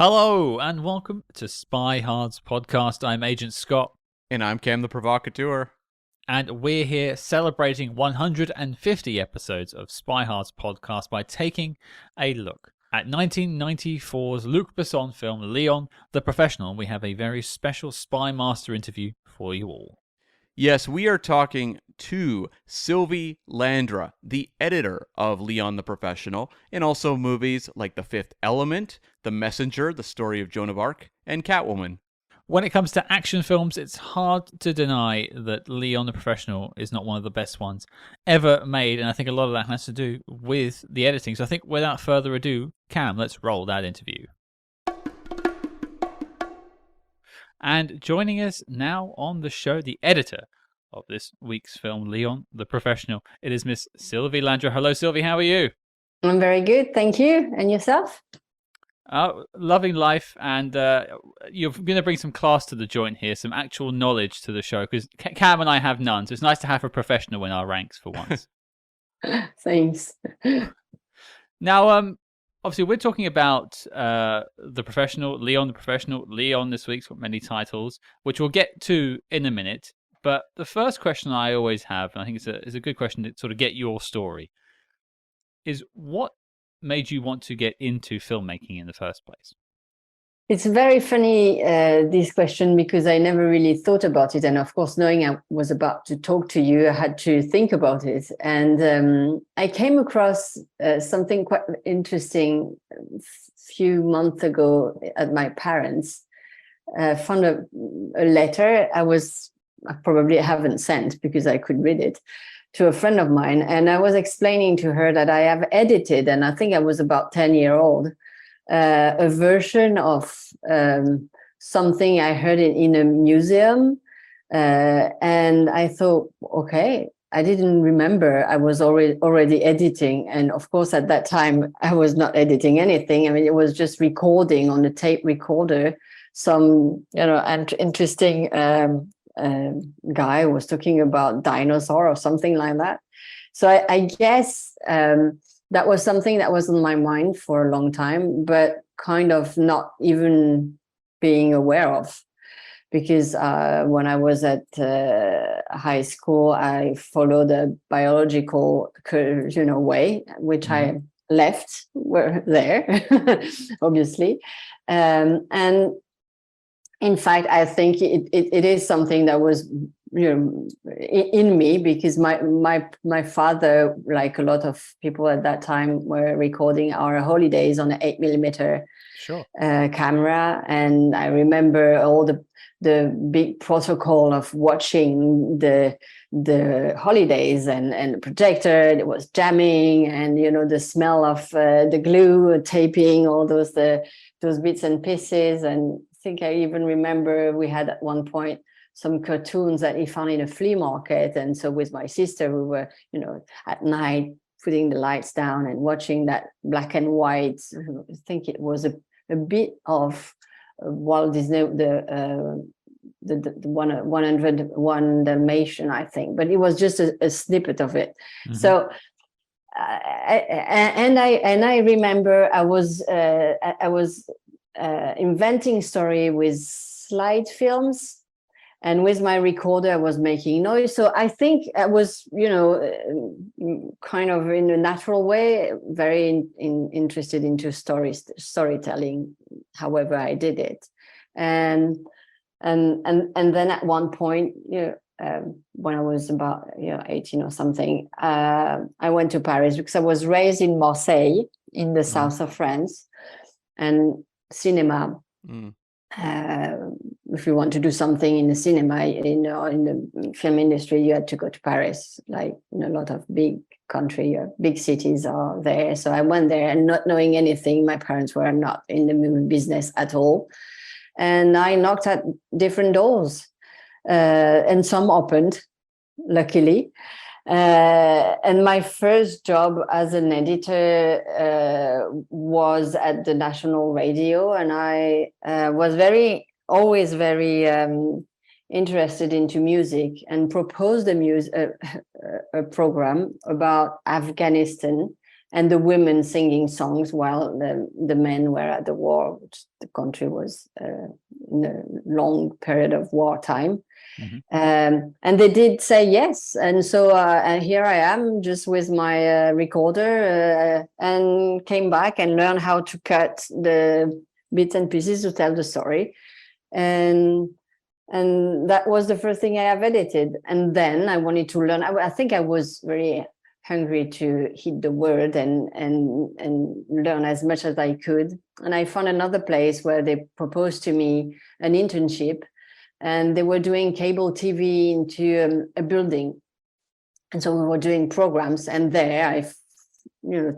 Hello and welcome to SpyHards podcast. I'm Agent Scott. And I'm Cam the Provocateur. And we're here celebrating 150 episodes of SpyHards podcast by taking a look at 1994's Luc Besson film Léon, the Professional. We have a very special SpyMaster interview for you all. Yes, we are talking to Sylvie Landra, the editor of Léon the Professional, and also movies like The Fifth Element, The Messenger, The Story of Joan of Arc, and Catwoman. When it comes to action films, it's hard to deny that Léon the Professional is not one of the best ones ever made, and I think a lot of that has to do with the editing. So I think without further ado, Cam, let's roll that interview. And joining us now on the show, the editor of this week's film, Léon the Professional, it is Miss Sylvie Landra. Hello, Sylvie, how are you? I'm very good, thank you. And yourself? Loving life, and you're going to bring some class to the joint here, some actual knowledge to the show, because Cam and I have none, so it's nice to have a professional in our ranks for once. Thanks. Now, obviously, we're talking about The Professional, Léon the Professional. Léon this week's got many titles, which we'll get to in a minute. But the first question I always have, and I think it's a good question to sort of get your story, is what made you want to get into filmmaking in the first place? It's very funny, this question, because I never really thought about it. And of course, knowing I was about to talk to you, I had to think about it. And I came across something quite interesting a few months ago at my parents'. Found a letter I probably haven't sent because I could read it, to a friend of mine. And I was explaining to her that I have edited, and I think I was about 10-year old, a version of something I heard in a museum. And I thought, okay, I didn't remember I was already editing. And of course, at that time, I was not editing anything. I mean, it was just recording on the tape recorder some, interesting guy was talking about dinosaur or something like that. So I guess that was something that was on my mind for a long time, but kind of not even being aware of, because when I was at high school, I followed a biological, way, which I left were there, obviously, and in fact, I think it is something that was, in me, because my father, like a lot of people at that time, were recording our holidays on an 8mm camera, and I remember all the big protocol of watching the holidays and the projector. It was jamming, and the smell of the glue, taping all those bits and pieces. And I think I even remember we had at one point some cartoons that he found in a flea market. And so with my sister, we were, at night putting the lights down and watching that black and white. I think it was a bit of Walt Disney, the 101 Dalmatian, I think, but it was just a snippet of it. Mm-hmm. So, I remember I was inventing story with slide films, and with my recorder I was making noise. So I think I was, kind of in a natural way, very interested into storytelling, however I did it. And then at one point, when I was about 18 or something, I went to Paris because I was raised in Marseille, in the south of France, and cinema. If you want to do something in the cinema, in the film industry, you had to go to Paris. Like in a lot of big country, big cities are there. So I went there, and not knowing anything, my parents were not in the movie business at all. And I knocked at different doors, and some opened, luckily. And my first job as an editor was at the national radio, and I was always very interested into music, and proposed a program about Afghanistan and the women singing songs while the men were at the war, which the country was in a long period of wartime. And they did say yes. And so and here I am just with my recorder and came back and learned how to cut the bits and pieces to tell the story. And that was the first thing I have edited. And then I wanted to learn. I think I was very hungry to hit the word and learn as much as I could. And I found another place where they proposed to me an internship, and they were doing cable TV into a building. And so we were doing programs, and there I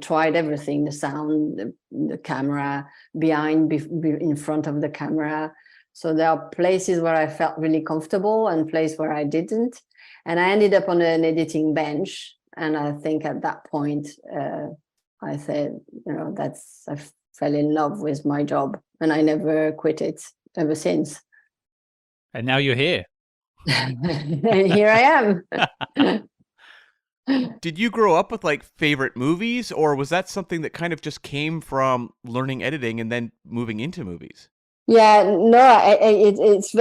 tried everything, the sound, the camera, in front of the camera. So there are places where I felt really comfortable and places where I didn't. And I ended up on an editing bench. And I think at that point, I said, I fell in love with my job, and I never quit it ever since. And now you're here. And here I am. Did you grow up with like favorite movies, or was that something that kind of just came from learning editing and then moving into movies? Yeah, no, it's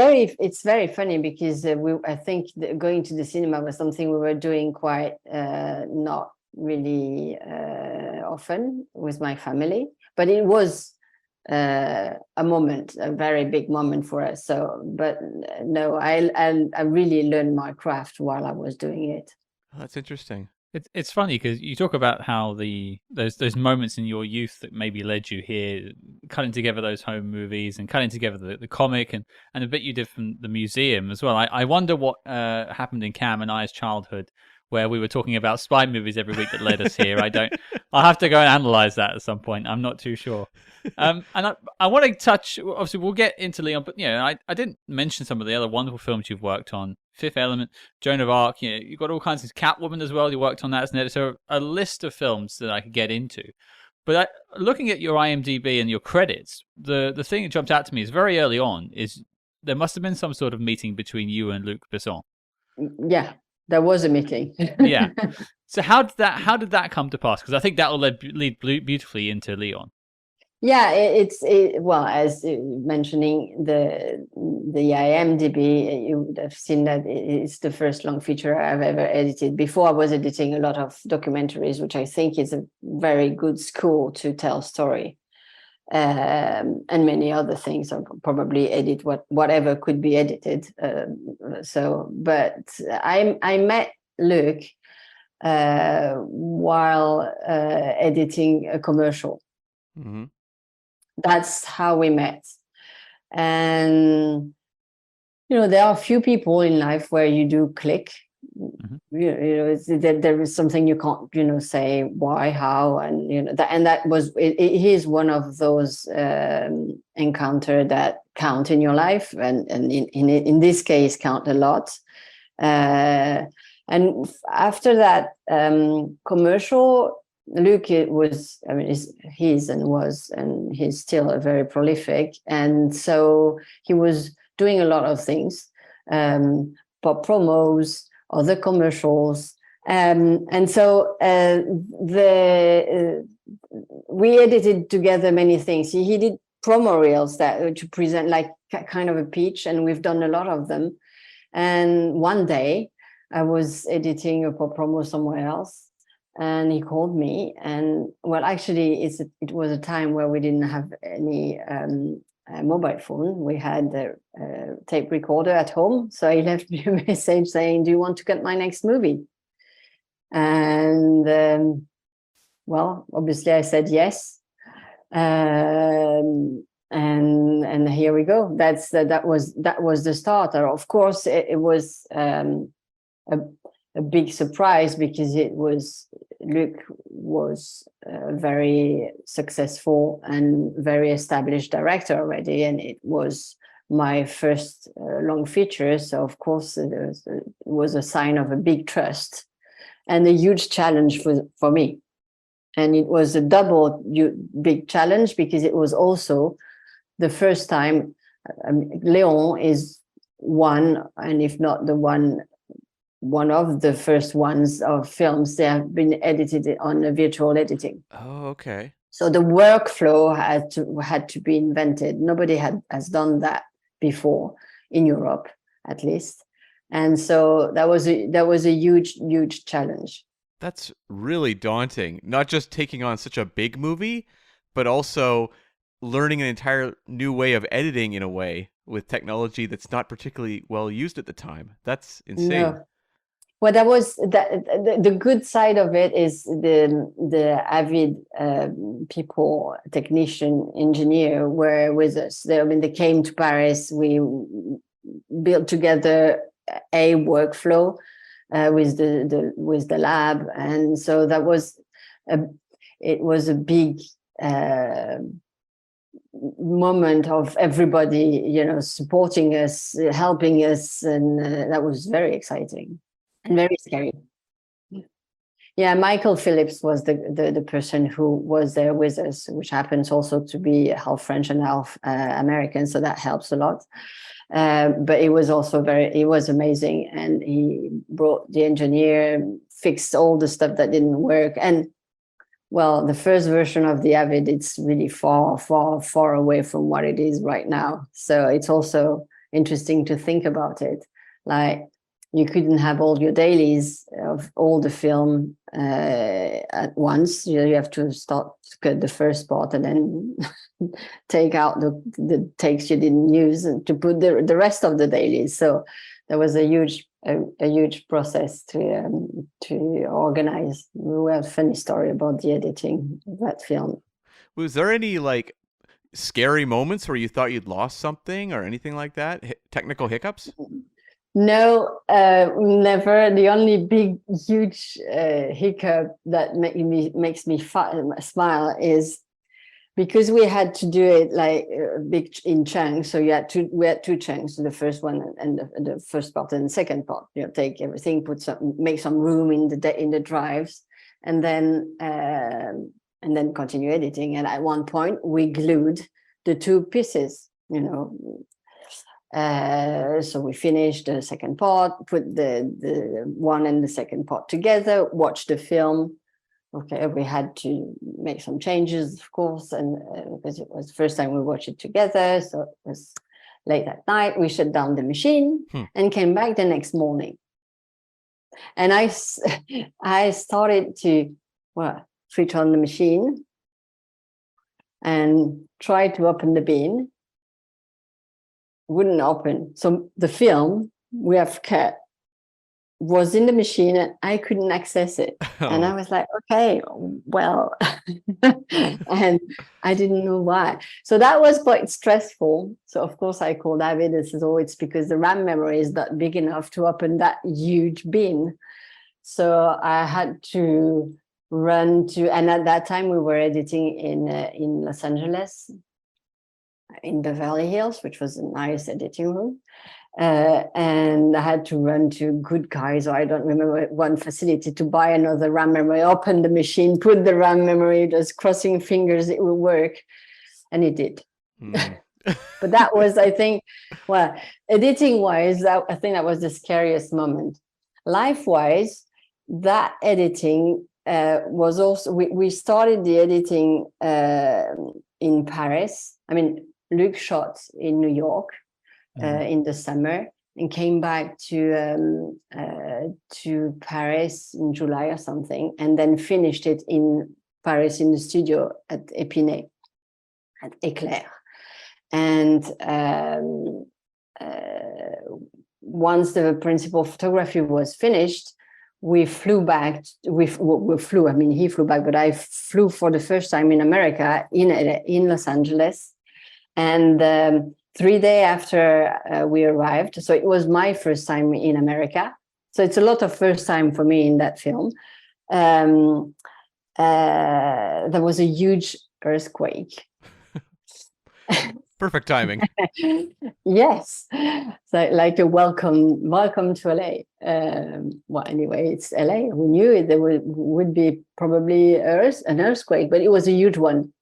very funny because I think going to the cinema was something we were doing quite not really often with my family, but it was a moment, a very big moment for us. So, but no, I really learned my craft while I was doing it. Oh, that's interesting. It's funny because you talk about how those moments in your youth that maybe led you here, cutting together those home movies and cutting together the comic and a bit you did from the museum as well. I wonder what happened in Cam and I's childhood, where we were talking about spy movies every week that led us here. I'll have to go and analyze that at some point. I'm not too sure. And I want to touch, obviously we'll get into Léon, but I didn't mention some of the other wonderful films you've worked on. Fifth Element, Joan of Arc, you've got all kinds of Catwoman as well. You worked on that as an editor. A list of films that I could get into. But looking at your IMDb and your credits, the thing that jumped out to me is very early on is there must have been some sort of meeting between you and Luc Besson. Yeah, there was a meeting. Yeah. So how did that come to pass? Because I think that will lead beautifully into Léon. Yeah, well, as mentioning the IMDb, you would have seen that it's the first long feature I've ever edited. Before, I was editing a lot of documentaries, which I think is a very good school to tell story, and many other things. I'll probably edit whatever could be edited. But I met Luc while editing a commercial. Mm-hmm. That's how we met. And there are a few people in life where you do click. Mm-hmm. There is something you can't say why, how, and that was he's one of those encounter that count in your life, and in this case count a lot. And after that commercial, Luc was, he's still a very prolific, and so he was doing a lot of things, pop promos, other commercials, and so we edited together many things. He did promo reels to present like kind of a pitch, and we've done a lot of them. And one day I was editing a pop promo somewhere else, and he called me, and well, actually, it was a time where we didn't have any mobile phone. We had a tape recorder at home, so he left me a message saying, "Do you want to cut my next movie?" And well, obviously, I said yes, and here we go. That was the start. Of course, it was a big surprise because Luc was a very successful and very established director already, and it was my first long feature. So of course it was a sign of a big trust and a huge challenge for me. And it was a double big challenge because it was also the first time. Léon is one, and if not the one one of the first ones of films. They have been edited on a virtual editing. Oh, okay. So the workflow had to be invented. Nobody has done that before in Europe, at least. And so that was a huge challenge. That's really daunting. Not just taking on such a big movie, but also learning an entire new way of editing in a way with technology that's not particularly well used at the time. That's insane. No. Well, that was the good side of it is the avid people, technician, engineer were with us. They came to Paris. We built together a workflow with the lab, and so that was it was a big moment of everybody, supporting us, helping us, and that was very exciting. And very scary. Yeah, Michael Phillips was the person who was there with us, which happens also to be half French and half American, so that helps a lot. But it was also it was amazing, and he brought the engineer, fixed all the stuff that didn't work. And well, the first version of the Avid, it's really far away from what it is right now. So it's also interesting to think about it, like. You couldn't have all your dailies of all the film at once. You have to start to cut the first part and then take out the takes you didn't use and to put the rest of the dailies. So there was a huge process to organize. We have a funny story about the editing of that film. Was there any like scary moments where you thought you'd lost something or anything like that? Technical hiccups? No, never. The only big, huge hiccup that makes me smile is because we had to do it like big in chunks. So we had two chunks: the first one and the first part and the second part. Take everything, make some room in the drives, and then continue editing. And at one point, we glued the two pieces. So we finished the second part, put the one and the second part together, watched the film. Okay, we had to make some changes, of course, and because it was the first time we watched it together, so it was late at night. We shut down the machine and came back the next morning. And I started to switch on the machine and try to open the bin. Wouldn't open. So the film we have cut was in the machine and I couldn't access it. Oh. And I was like, okay, well, and I didn't know why. So that was quite stressful. So of course I called Avid and said, it's because the RAM memory is not big enough to open that huge bin. So I had to run to, and at that time we were editing in Los Angeles, in Beverly Hills, which was a nice editing room. And I had to run to Good Guys, or I don't remember, one facility to buy another RAM memory, open the machine, put the RAM memory, just crossing fingers it will work. And it did. But that was, I think, editing-wise, I think that was the scariest moment. Life-wise, that editing was also, we started the editing in Paris. I mean, Luc shot in New York in the summer and came back to Paris in July or something, and then finished it in Paris in the studio at Épinay, at Éclair. And once the principal photography was finished, we flew back. He flew back, but I flew for the first time in America, in Los Angeles. And 3 days after we arrived, so it was my first time in America. So it's a lot of first time for me in that film. There was a huge earthquake. Perfect timing. Yes, so like a welcome to LA. Anyway, it's LA. We knew there would be probably an earthquake, but it was a huge one.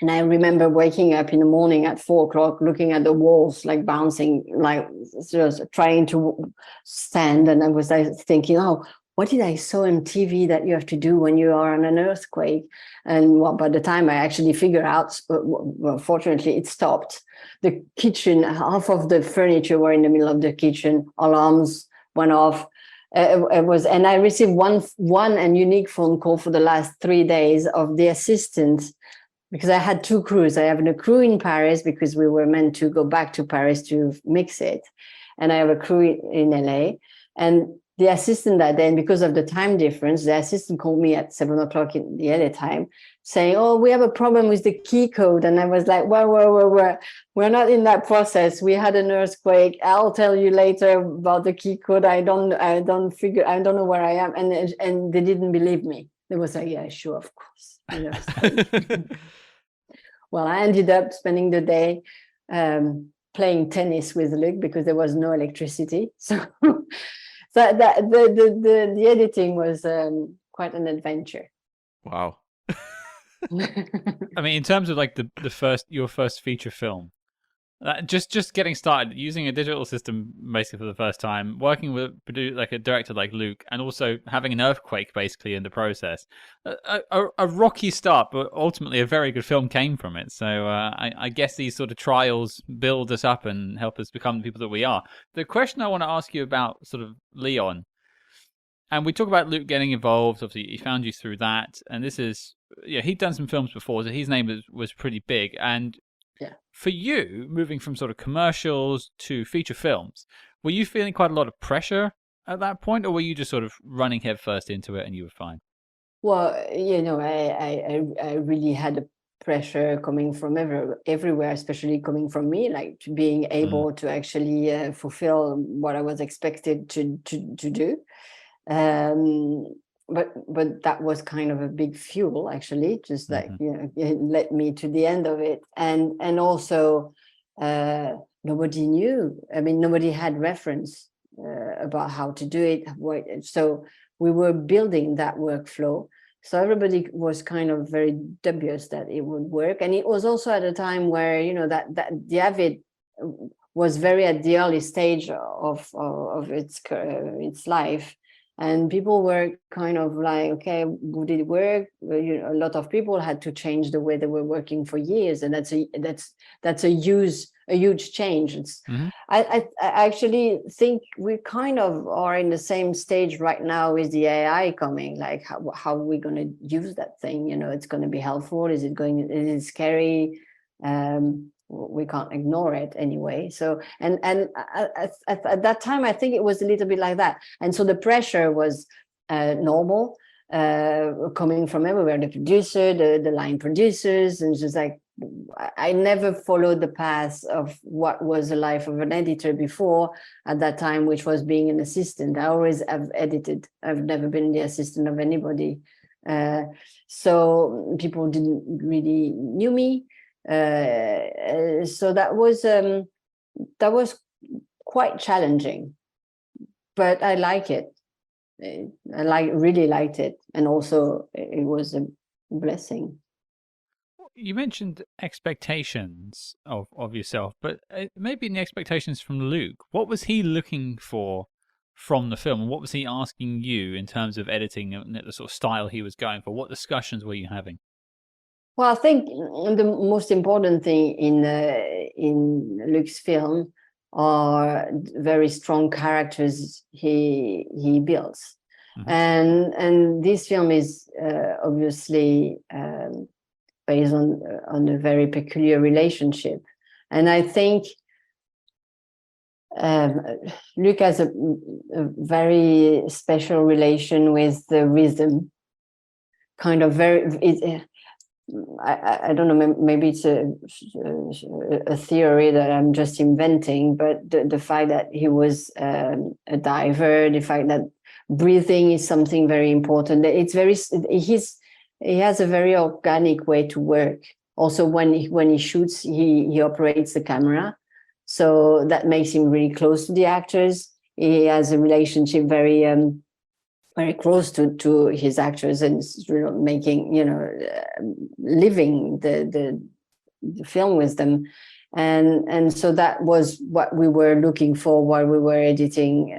And I remember waking up in the morning at 4 o'clock, looking at the walls, like bouncing, like just trying to stand. And I was like thinking, oh, what did I saw on TV that you have to do when you are on an earthquake? And well, by the time I actually figured out, well, fortunately, it stopped. The kitchen, half of the furniture were in the middle of the kitchen. Alarms went off. And I received one and unique phone call for the last 3 days of the assistant, because I had 2 crews. I have a crew in Paris because we were meant to go back to Paris to mix it. And I have a crew in LA. And the assistant that day, and because of the time difference, the assistant called me at 7 o'clock in the LA time saying, oh, we have a problem with the key code. And I was like, well, we're not in that process. We had an earthquake. I'll tell you later about the key code. I don't know where I am. And they didn't believe me. They was like, yeah, sure, of course. You know, well, I ended up spending the day playing tennis with Luc because there was no electricity. So the editing was quite an adventure. Wow. I mean, in terms of like your first feature film, just getting started using a digital system basically for the first time, working with like a director like Luc, and also having an earthquake basically in the process. A rocky start, but ultimately a very good film came from it. So I guess these sort of trials build us up and help us become the people that we are. The question I want to ask you about sort of Léon, and we talk about Luc getting involved. Obviously, he found you through that, and this is he'd done some films before, so his name was pretty big. And for you, moving from sort of commercials to feature films, were you feeling quite a lot of pressure at that point, or were you just sort of running headfirst into it and you were fine? Well, I really had a pressure coming from everywhere, especially coming from me, like to being able to actually fulfill what I was expected to do. But that was kind of a big fuel, actually, just like it led me to the end of it. And also nobody knew. I mean, nobody had reference about how to do it. So we were building that workflow. So everybody was kind of very dubious that it would work. And it was also at a time where, that the Avid was very at the early stage of its life. And people were kind of like, okay, would it work? A lot of people had to change the way they were working for years, and that's a huge change. I actually think we kind of are in the same stage right now with the AI coming. Like, how are we going to use that thing? It's going to be helpful. Is it scary? We can't ignore it anyway. So, and at that time, I think it was a little bit like that. And so the pressure was normal, coming from everywhere, the producer, the line producers, and just like, I never followed the path of what was the life of an editor before at that time, which was being an assistant. I always have edited. I've never been the assistant of anybody. So people didn't really knew me. So that was quite challenging, but I like it. Really liked it, and also it was a blessing. You mentioned expectations of yourself, but maybe in the expectations from Luc, what was he looking for from the film, and what was he asking you in terms of editing and the sort of style he was going for? What discussions were you having? Well, I think the most important thing in Luc's film are very strong characters he builds, and this film is obviously based on a very peculiar relationship, and I think Luc has a very special relation with the rhythm, kind of very. I don't know, maybe it's a theory that I'm just inventing, but the fact that he was a diver, the fact that breathing is something very important. He has a very organic way to work. Also, when he shoots, he operates the camera, so that makes him really close to the actors. He has a relationship very very close to his actors and making, living the film with them. And so that was what we were looking for while we were editing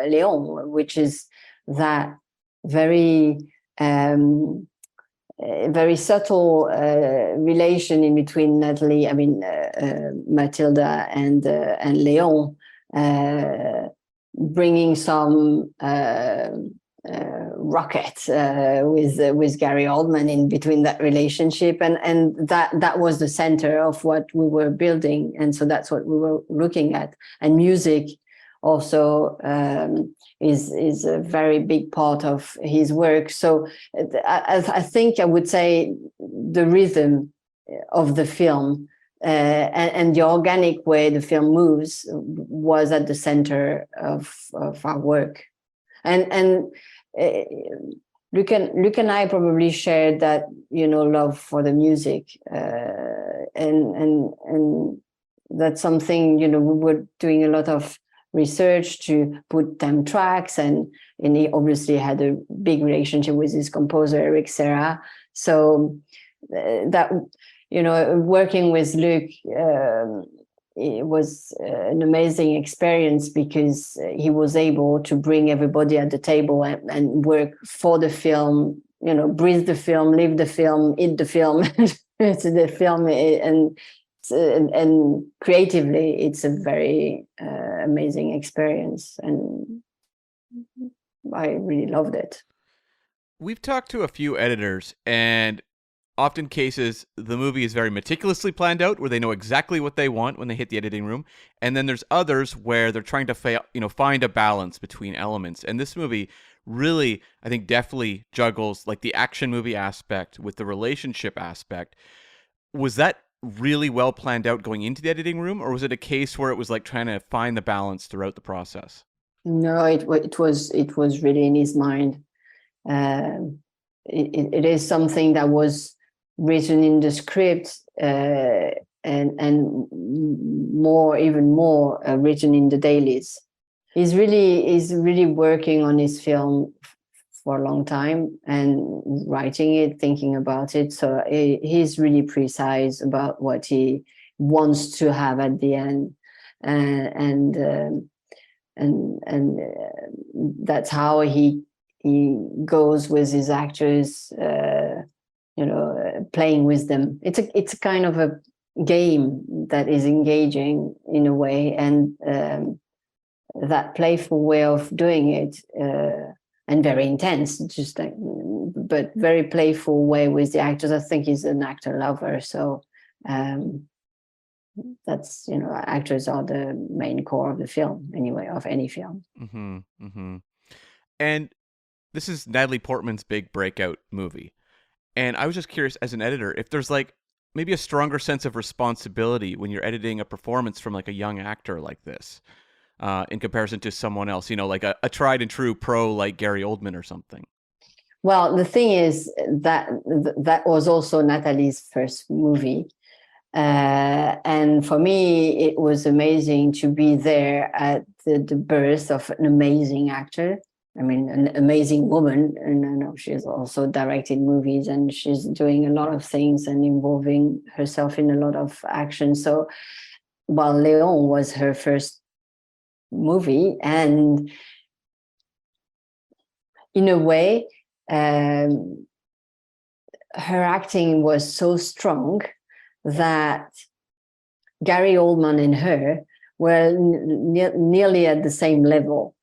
Léon, which is that very very subtle relation in between Matilda and Léon, bringing some rocket with Gary Oldman in between that relationship, and that was the center of what we were building, and so that's what we were looking at. And music also is a very big part of his work. So I think I would say the rhythm of the film and the organic way the film moves was at the center of our work. And Luke and I probably shared that, love for the music, and that's something, we were doing a lot of research to put 10 tracks, and he obviously had a big relationship with his composer Eric Serra. So that, working with Luke, it was an amazing experience because he was able to bring everybody at the table and work for the film, breathe the film, live the film, eat the film, to the film, and creatively, it's a very amazing experience, and I really loved it. We've talked to a few editors, and often cases, the movie is very meticulously planned out, where they know exactly what they want when they hit the editing room. And then there's others where they're trying to find a balance between elements. And this movie really, I think, definitely juggles like the action movie aspect with the relationship aspect. Was that really well planned out going into the editing room, or was it a case where it was like trying to find the balance throughout the process? No, it was really in his mind. It is something that was written in the script, and even more written in the dailies. He's really working on his film for a long time and writing it, thinking about it. So he's really precise about what he wants to have at the end, and that's how he goes with his actors, playing with them. It's a kind of a game that is engaging in a way, and that playful way of doing it, and very intense, but very playful way with the actors. I think he's an actor lover, so that's, actors are the main core of the film anyway, of any film. Mm-hmm, mm-hmm. And this is Natalie Portman's big breakout movie. And I was just curious, as an editor, if there's like maybe a stronger sense of responsibility when you're editing a performance from like a young actor like this, in comparison to someone else, like a tried and true pro like Gary Oldman or something. Well, the thing is that was also Natalie's first movie. And for me, it was amazing to be there at the birth of an amazing actor. I mean, an amazing woman. And I know she's also directed movies, and she's doing a lot of things and involving herself in a lot of action. So while Léon was her first movie, and in a way, her acting was so strong that Gary Oldman and her were nearly at the same level,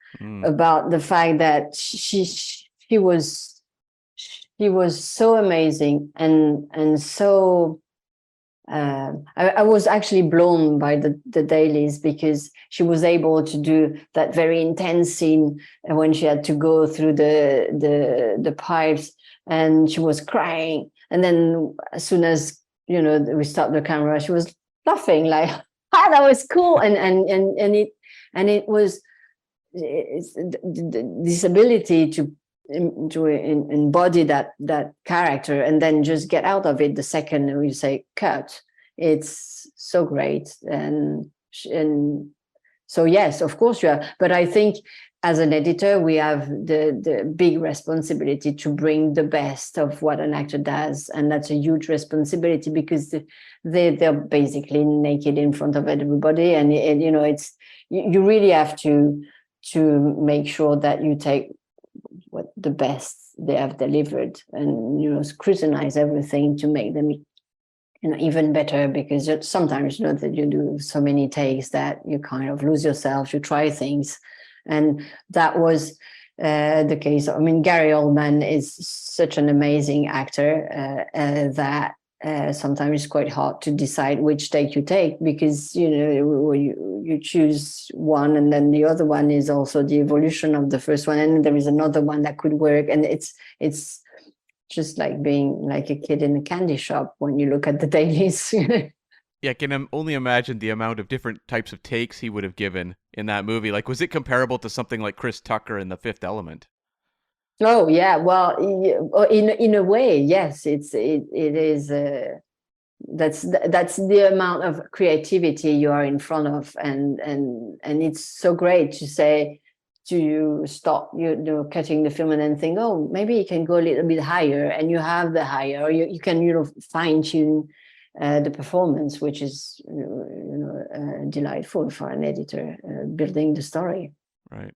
about the fact that she was so amazing, and so I was actually blown by the dailies, because she was able to do that very intense scene when she had to go through the pipes, and she was crying, and then as soon as we stopped the camera, she was laughing like, that was cool, and it was this ability to embody that character and then just get out of it the second we say cut. It's so great, and so yes, of course you are. But I think as an editor, we have the big responsibility to bring the best of what an actor does. And that's a huge responsibility because they're basically naked in front of everybody. And it's, you really have to make sure that you take what the best they have delivered and, scrutinize everything to make them, even better, because sometimes, that you do so many takes that you kind of lose yourself, you try things. And that was the case. I mean, Gary Oldman is such an amazing actor that sometimes it's quite hard to decide which take you take, because you choose one and then the other one is also the evolution of the first one, and there is another one that could work, and it's just like being like a kid in a candy shop when you look at the dailies. Yeah, I can only imagine the amount of different types of takes he would have given in that movie. Like, was it comparable to something like Chris Tucker in The Fifth Element? Oh yeah, well, in a way, yes. It is. That's the amount of creativity you are in front of, and it's so great to say to stop cutting the film and then think, oh, maybe you can go a little bit higher, and you have the higher, or you can fine tune the performance, which is delightful for an editor building the story. Right.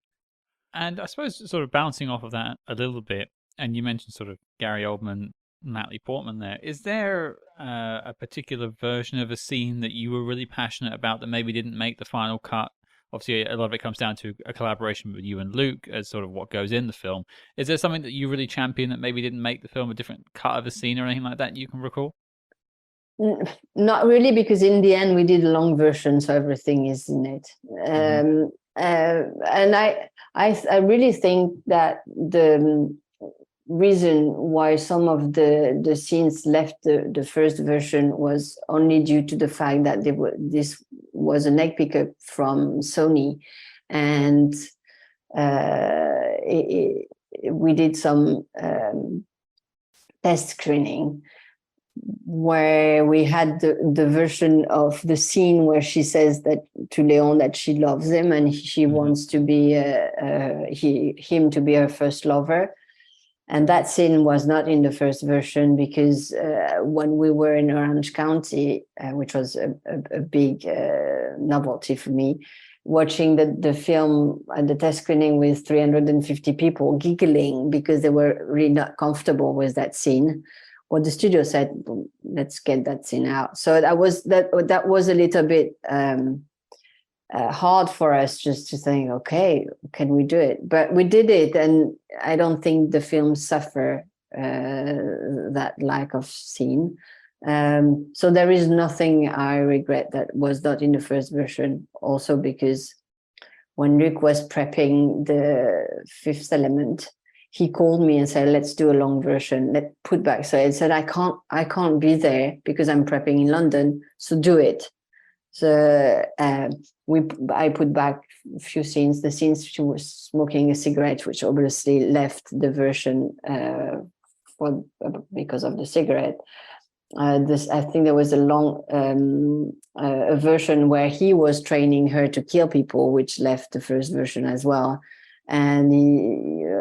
And I suppose sort of bouncing off of that a little bit, and you mentioned sort of Gary Oldman, Natalie Portman there. Is there a particular version of a scene that you were really passionate about that maybe didn't make the final cut? Obviously, a lot of it comes down to a collaboration with you and Luke as sort of what goes in the film. Is there something that you really champion that maybe didn't make the film, a different cut of a scene or anything like that you can recall? Not really, because in the end we did a long version, so everything is in it. And I really think that the reason why some of the scenes left the first version was only due to the fact that this was an egg pickup from Sony, and we did some test screening where we had the version of the scene where she says that to Léon that she loves him and she wants to be him to be her first lover. And that scene was not in the first version because when we were in Orange County, which was a big novelty for me, watching the film at the test screening with 350 people giggling because they were really not comfortable with that scene. Well, the studio said, let's get that scene out. So that was a little bit hard for us just to think, okay, can we do it? But we did it, and I don't think the film suffer that lack of scene. So there is nothing I regret that was not in the first version. Also because when Luke was prepping the Fifth Element, he called me and said, let's do a long version, let's put back. So I said, I can't be there because I'm prepping in London, so do it. So I put back a few scenes, the scenes she was smoking a cigarette, which obviously left the version because of the cigarette. I think there was a long a version where he was training her to kill people, which left the first version as well. And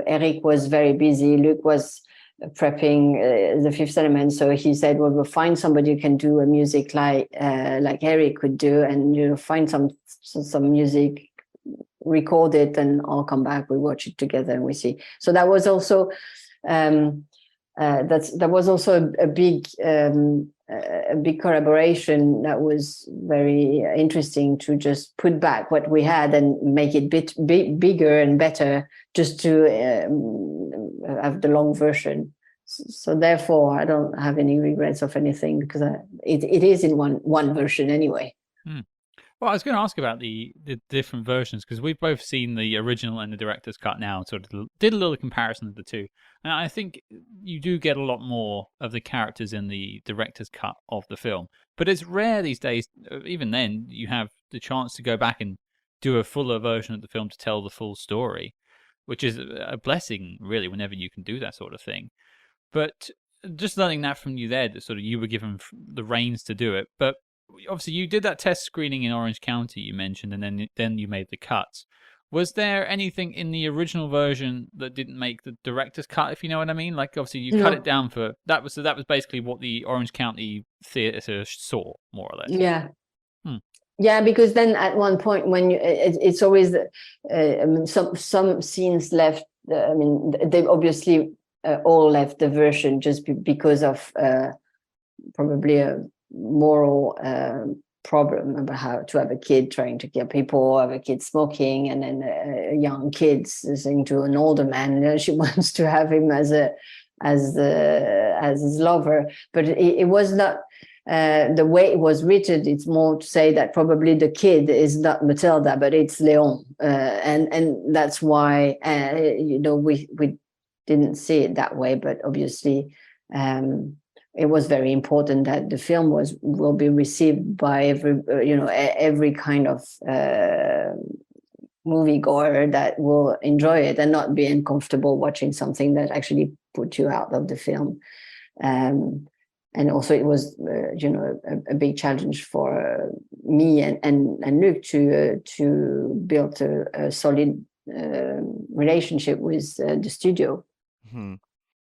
Eric was very busy. Luke was prepping the Fifth Element, so he said, "Well, we'll find somebody who can do a music like Eric could do, and find some music, record it, and I'll come back. We watch it together and we see." So that was also that was also a big collaboration that was very interesting, to just put back what we had and make it bigger and better, just to have the long version. So therefore, I don't have any regrets of anything, because it is in one version anyway. Well, I was going to ask about the different versions, because we've both seen the original and the director's cut now, and sort of did a little comparison of the two. And I think you do get a lot more of the characters in the director's cut of the film. But it's rare these days, even then, you have the chance to go back and do a fuller version of the film to tell the full story, which is a blessing, really, whenever you can do that sort of thing. But just learning that from you there, that sort of you were given the reins to do it. But obviously, you did that test screening in Orange County, you mentioned, and then you made the cuts. Was there anything in the original version that didn't make the director's cut, if you know what I mean? Like, obviously, you cut it down for... That was basically what the Orange County Theatre saw, more or less. Yeah. Yeah, because then at one point when it's always some scenes left. I mean, they obviously all left the version just because of probably a moral problem about how to have a kid trying to kill people, have a kid smoking, and then a young kid saying to an older man she wants to have him as his lover, but it was not. The way it was written, it's more to say that probably the kid is not Matilda, but it's Léon, and that's why we didn't see it that way. But obviously, it was very important that the film will be received by every kind of moviegoer that will enjoy it and not be uncomfortable watching something that actually put you out of the film. And also, it was, a big challenge for me and Luc to build a solid relationship with the studio. Mm-hmm.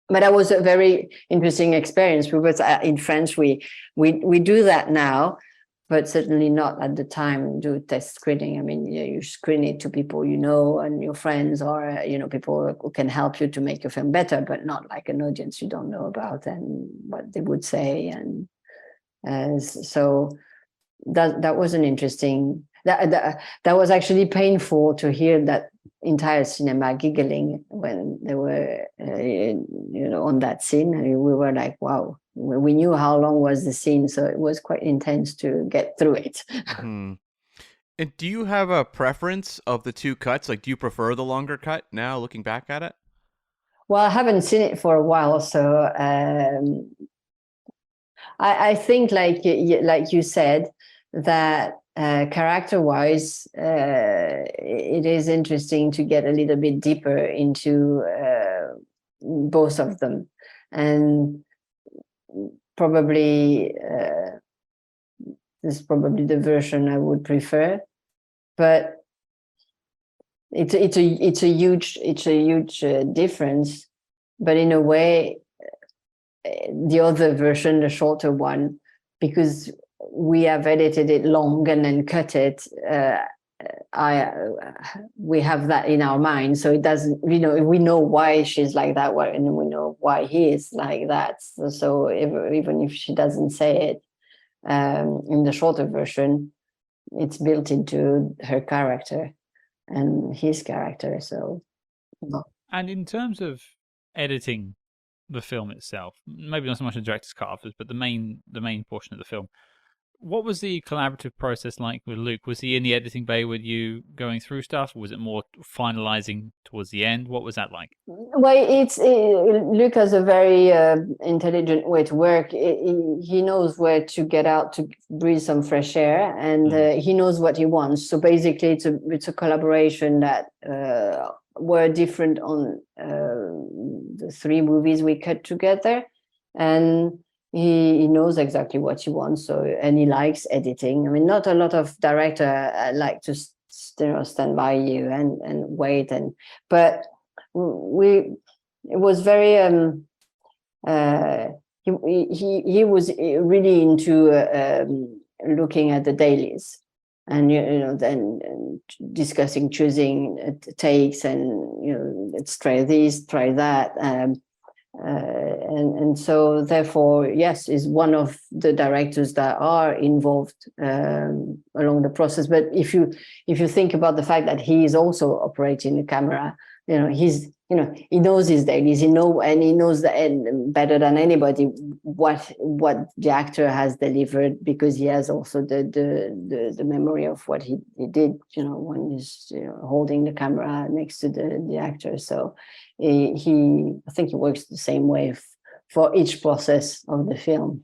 But that was a very interesting experience. We were in France. We do that now, but certainly not at the time. Do test screening. I mean, you screen it to people and your friends, or people who can help you to make your film better, but not like an audience you don't know about and what they would say. And so that was an interesting. That was actually painful to hear that entire cinema giggling when they were on that scene. I mean, we were like, wow. We knew how long was the scene, so it was quite intense to get through it. Mm-hmm. And do you have a preference of the two cuts? Like, do you prefer the longer cut now, looking back at it? Well, I haven't seen it for a while, so I think, like you said, that character-wise, it is interesting to get a little bit deeper into both of them, and probably this is probably the version I would prefer, but it's a huge difference. But in a way, the other version, the shorter one, because we have edited it long and then cut it, we have that in our mind, so it doesn't. We know why she's like that, and we know why he is like that. So even if she doesn't say it, in the shorter version, it's built into her character and his character. So, and in terms of editing the film itself, maybe not so much the director's cut afterwards, but the main portion of the film. What was the collaborative process like with Luc? Was he in the editing bay with you going through stuff? Or was it more finalizing towards the end? What was that like? Well, Luc has a very intelligent way to work. He knows where to get out to breathe some fresh air, and he knows what he wants. So basically, it's a collaboration that were different on the 3 movies we cut together, and he knows exactly what he wants. So, and he likes editing. I mean, not a lot of directors like to stand by you and wait, but it was very he was really into looking at the dailies and then discussing, choosing takes, and let's try this, try that, and so therefore, yes, is one of the directors that are involved along the process. But if you think about the fact that he is also operating the camera, he knows his dailies, he knows better than anybody what the actor has delivered, because he has also the memory of what he did, when he's holding the camera next to the actor. So I think he works the same way for each process of the film.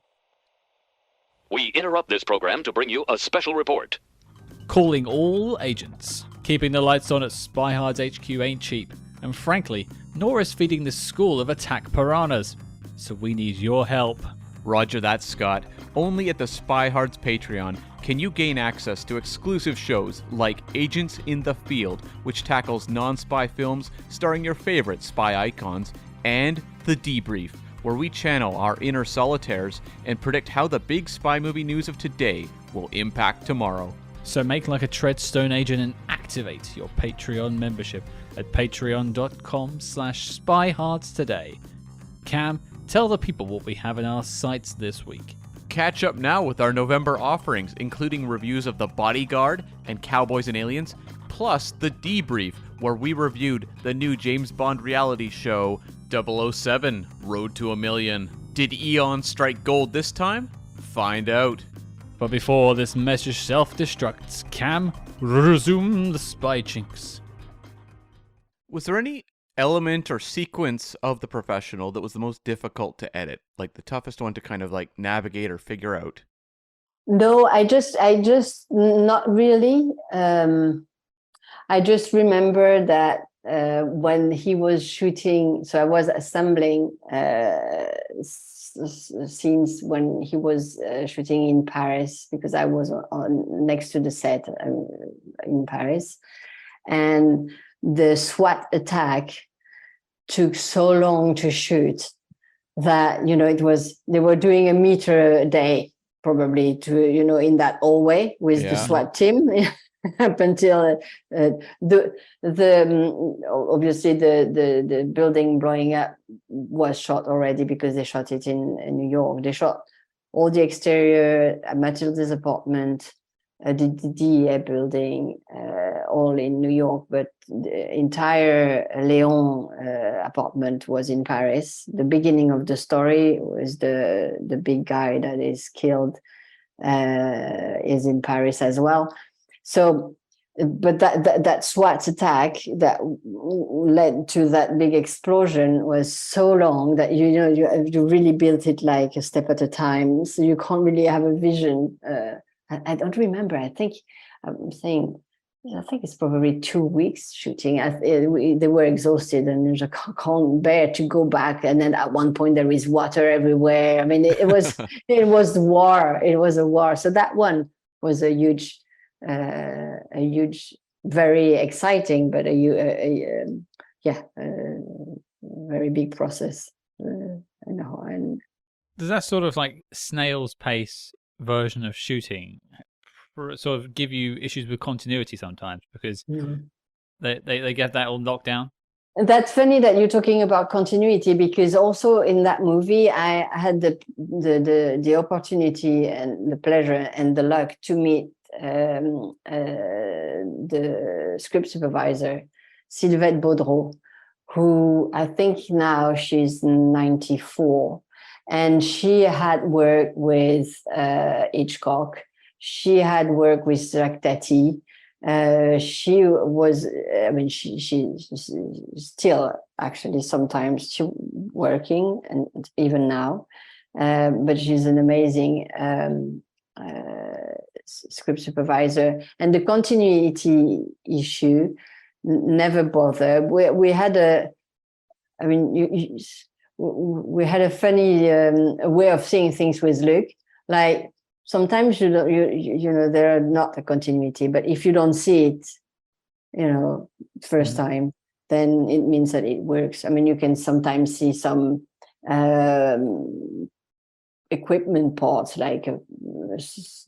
We interrupt this program to bring you a special report. Calling all agents. Keeping the lights on at SpyHards HQ ain't cheap. And frankly, nor is feeding this school of attack piranhas. So we need your help. Roger that, Scott. Only at the SpyHards Patreon can you gain access to exclusive shows like Agents in the Field, which tackles non-spy films starring your favorite spy icons, and The Debrief, where we channel our inner solitaires and predict how the big spy movie news of today will impact tomorrow. So make like a Treadstone agent and activate your Patreon membership at patreon.com/spyhards today. Cam, tell the people what we have in our sights this week. Catch up now with our November offerings, including reviews of The Bodyguard and Cowboys and Aliens, plus The Debrief, where we reviewed the new James Bond reality show 007 Road to a Million. Did Eon strike gold this time? Find out. But before this message self-destructs, Cam, resume the spy chinks. Was there any element or sequence of The Professional that was the most difficult to edit? Like the toughest one to kind of like navigate or figure out? No, I just not really. I just remember that when he was shooting, so I was assembling scenes when he was shooting in Paris, because I was on next to the set in Paris, and the SWAT attack took so long to shoot that, they were doing a meter a day probably to, in that hallway with the SWAT team up until obviously the building blowing up was shot already, because they shot it in New York. They shot all the exterior at Matilda's apartment, the DEA building, all in New York, but the entire Léon apartment was in Paris. The beginning of the story was the big guy that is killed is in Paris as well. So, but that SWAT attack that led to that big explosion was so long that you really built it like a step at a time. So you can't really have a vision. I don't remember. I think it's probably 2 weeks shooting. They were exhausted, and I can't bear to go back. And then at one point there is water everywhere. I mean, it was war. It was a war. So that one was a huge, very exciting, but very big process. And Does that sort of like snail's pace version of shooting sort of give you issues with continuity sometimes, because they get that all locked down? That's funny that you're talking about continuity, because also in that movie I had the opportunity and the pleasure and the luck to meet the script supervisor, Sylvie Landra, who I think now she's 94, and she had worked with Hitchcock. She had worked with Jacques Tati. She was, she's still actually sometimes working, and even now, but she's an amazing script supervisor. And the continuity issue never bothered. We had we had a funny way of seeing things with Luc. Like sometimes there are not a continuity, but if you don't see it, first time, then it means that it works. I mean, you can sometimes see some equipment parts like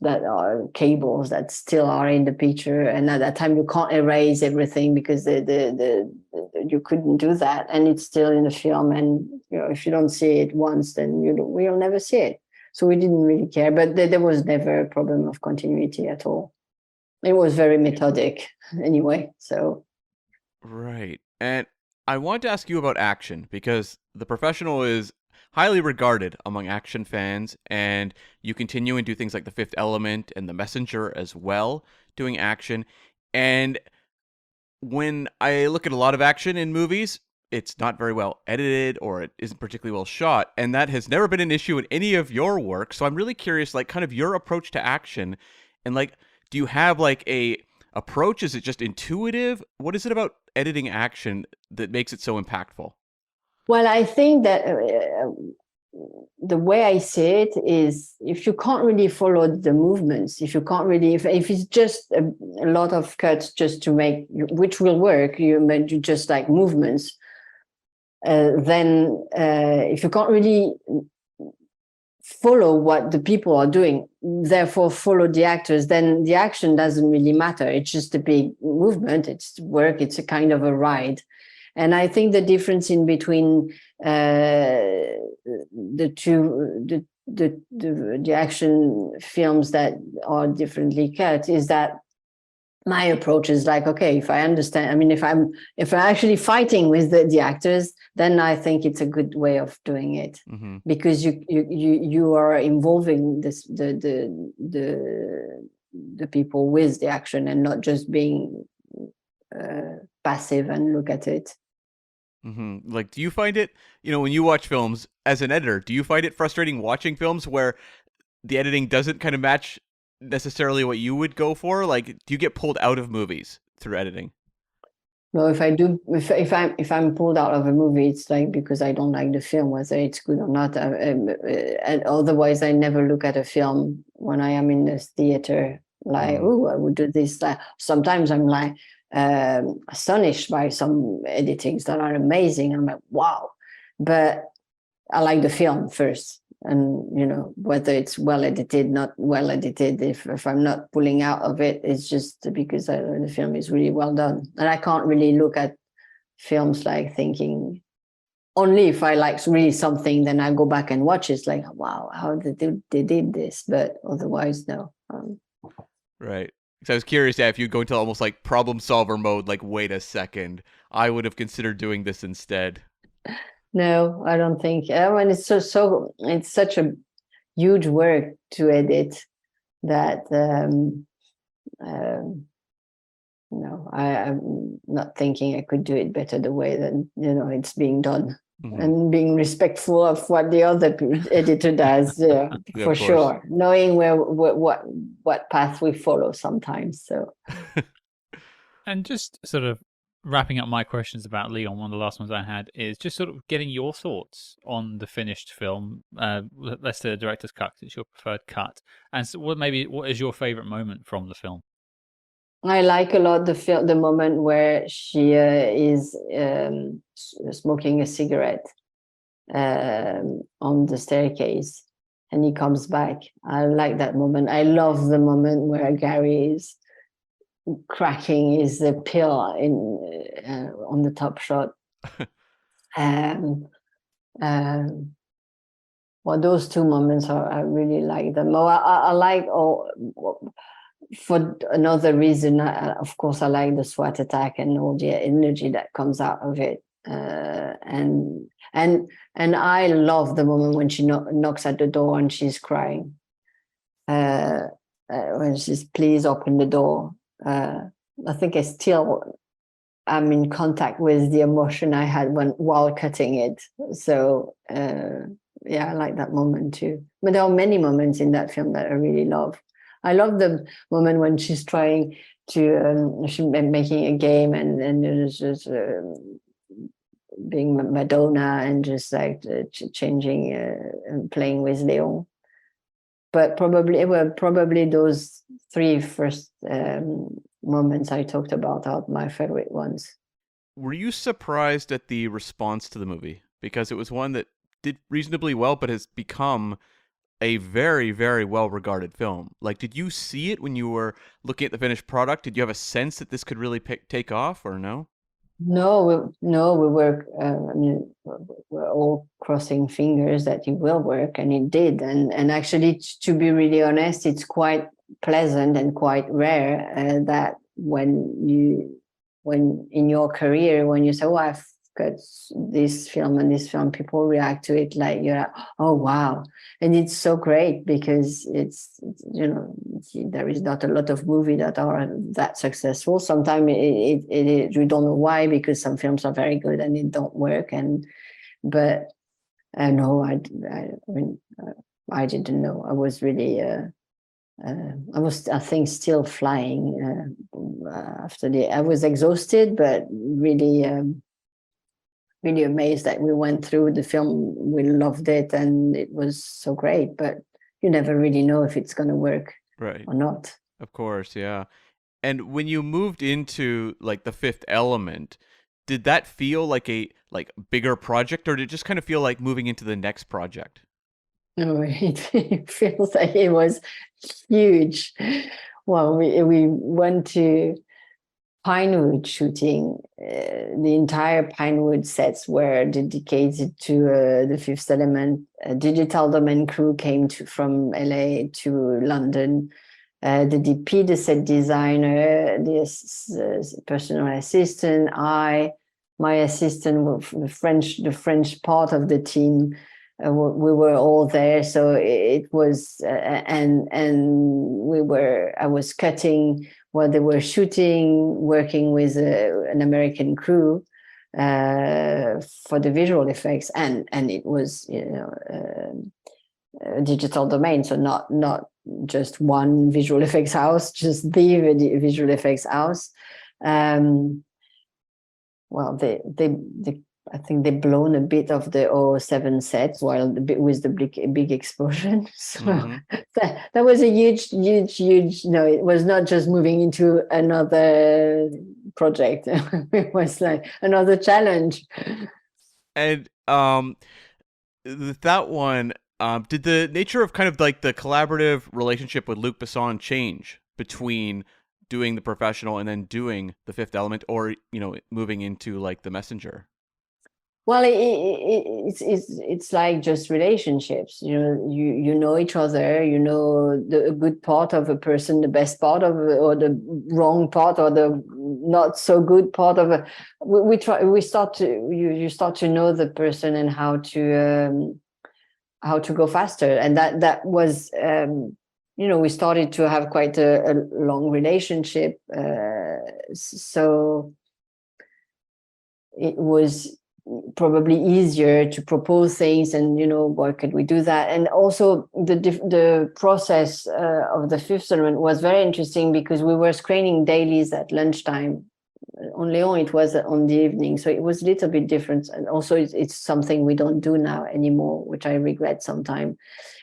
that are cables that still are in the picture, and at that time you can't erase everything because you couldn't do that, and it's still in the film. And if you don't see it once, then we'll never see it. So we didn't really care, but there was never a problem of continuity at all. It was very methodic anyway. So right. And I want to ask you about action, because The Professional is highly regarded among action fans, and you continue and do things like The Fifth Element and The Messenger as well, doing action. And when I look at a lot of action in movies, it's not very well edited, or it isn't particularly well shot, and that has never been an issue in any of your work. So I'm really curious, like, kind of your approach to action, and like, do you have like a approach? Is it just intuitive? What is it about editing action that makes it so impactful? Well, I think that the way I see it is, if you can't really follow the movements, if you can't really, if it's just a lot of cuts just to make, which will work, you just like movements, then if you can't really follow what the people are doing, therefore follow the actors, then the action doesn't really matter. It's just a big movement, it's work, it's a kind of a ride. And I think the difference in between the two, the action films that are differently cut is that my approach is like, okay, if I understand, I mean, if I'm actually fighting with the actors, then I think it's a good way of doing it, because you are involving the people with the action and not just being passive and look at it. Like, do you find it, when you watch films as an editor, do you find it frustrating watching films where the editing doesn't kind of match necessarily what you would go for? Like, do you get pulled out of movies through editing? No, if I'm pulled out of a movie, it's like because I don't like the film, whether it's good or not. And otherwise, I never look at a film when I am in the theater. Like, oh, I would do this. Like, sometimes I'm like astonished by some editings that are amazing. I'm like, wow. But I like the film first. And, whether it's well edited, not well edited, if I'm not pulling out of it, it's just because the film is really well done. And I can't really look at films like thinking, only if I like really something, then I go back and watch it. It's like, wow, how they did this. But otherwise, no. Right. So I was curious if you'd go into almost like problem solver mode, like, wait a second, I would have considered doing this instead. No, I don't think. And it's it's such a huge work to edit that no, I'm not thinking I could do it better the way that it's being done, and being respectful of what the other editor does, Yeah, for sure. Knowing what path we follow sometimes. So, and just sort of wrapping up my questions about Léon, one of the last ones I had is just sort of getting your thoughts on the finished film. Let's say the director's cut, it's your preferred cut. And so what is your favorite moment from the film? I like a lot the moment where she is smoking a cigarette on the staircase, and he comes back. I like that moment. I love the moment where Gary is cracking his pill on the top shot. Well, those two moments I really like them. I like for another reason. Of course, I like the SWAT attack and all the energy that comes out of it. And I love the moment when she knocks at the door and she's crying. When she's, please open the door. I think I'm in contact with the emotion I had while cutting it. So yeah, I like that moment too. But there are many moments in that film that I really love. I love the moment when she's trying to she's making a game and there's just being Madonna and just like changing and playing with Léon. But probably those three first moments I talked about are my favorite ones. Were you surprised at the response to the movie? Because it was one that did reasonably well, but has become a very, very well-regarded film. Like, did you see it when you were looking at the finished product? Did you have a sense that this could really take off, or no? No, we were. I mean, we're all crossing fingers that it will work, and it did. And actually, to be really honest, it's quite pleasant and quite rare that when in your career, when you say, "Oh, I've got this film and this film," people react to it like you're like, "Oh, wow!" And it's so great because it's there is not a lot of movies that are that successful. Sometimes it we don't know why, because some films are very good and it don't work. But no, I didn't know. I was really I think still flying after I was exhausted, but really really amazed that we went through the film. We loved it, and it was so great. But you never really know if it's going to work Right. or not. Of course, yeah. And when you moved into like The Fifth Element, did that feel like a bigger project, or did it just kind of feel like moving into the next project? No, it feels like it was huge. Well, we went to Pinewood shooting. The entire Pinewood sets were dedicated to The Fifth Element. A Digital Domain crew came from LA to London. The DP, the set designer, the personal assistant, my assistant, the French part of the team. We were all there, so it was, and I was cutting while they were shooting, working with an American crew for the visual effects, and it was, Digital Domain, so not just one visual effects house, just the visual effects house. Well, I think they've blown a bit of the 007 sets with the big explosion. So that was a huge. No, it was not just moving into another project. It was like another challenge. And that one, did the nature of kind of like the collaborative relationship with Luc Besson change between doing The Professional and then doing The Fifth Element, or moving into like The Messenger? Well, it's like just relationships. You know each other. You know the good part of a person, the best part of, or the wrong part, or the not so good part of a. You start to know the person and how to go faster, and that was we started to have quite a long relationship, so it was probably easier to propose things, and why could we do that? And also the process of The Fifth Element was very interesting, because we were screening dailies at lunchtime. On Léon it was on the evening, so it was a little bit different, and also it's something we don't do now anymore, which I regret sometimes.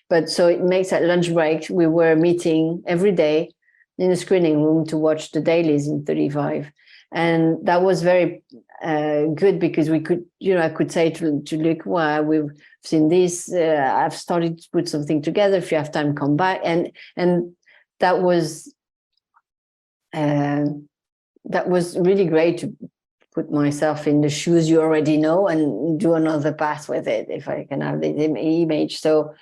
But so it makes at lunch break we were meeting every day in the screening room to watch the dailies in 35. And that was very good, because we could, I could say to Luc, well, we've seen this, I've started to put something together, if you have time, come back. And that was really great to put myself in the shoes you already know and do another pass with it, if I can have the image. So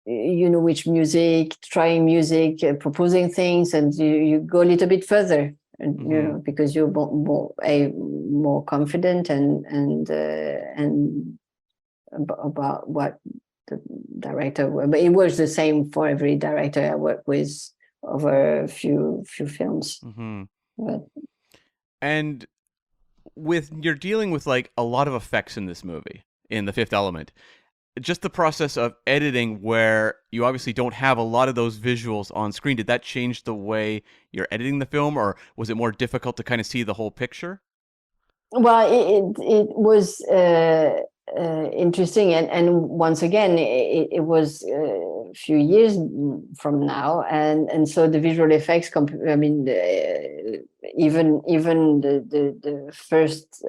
which music, trying music, proposing things, and you go a little bit further, and because you're more confident and about what the director. But it was the same for every director I worked with over a few films. But, and you're dealing with like a lot of effects in this movie, in The Fifth Element. Just the process of editing, where you obviously don't have a lot of those visuals on screen, did that change the way you're editing the film, or was it more difficult to kind of see the whole picture? Well, it was interesting, and once again, it was a few years from now, and so the visual effects. Even the first.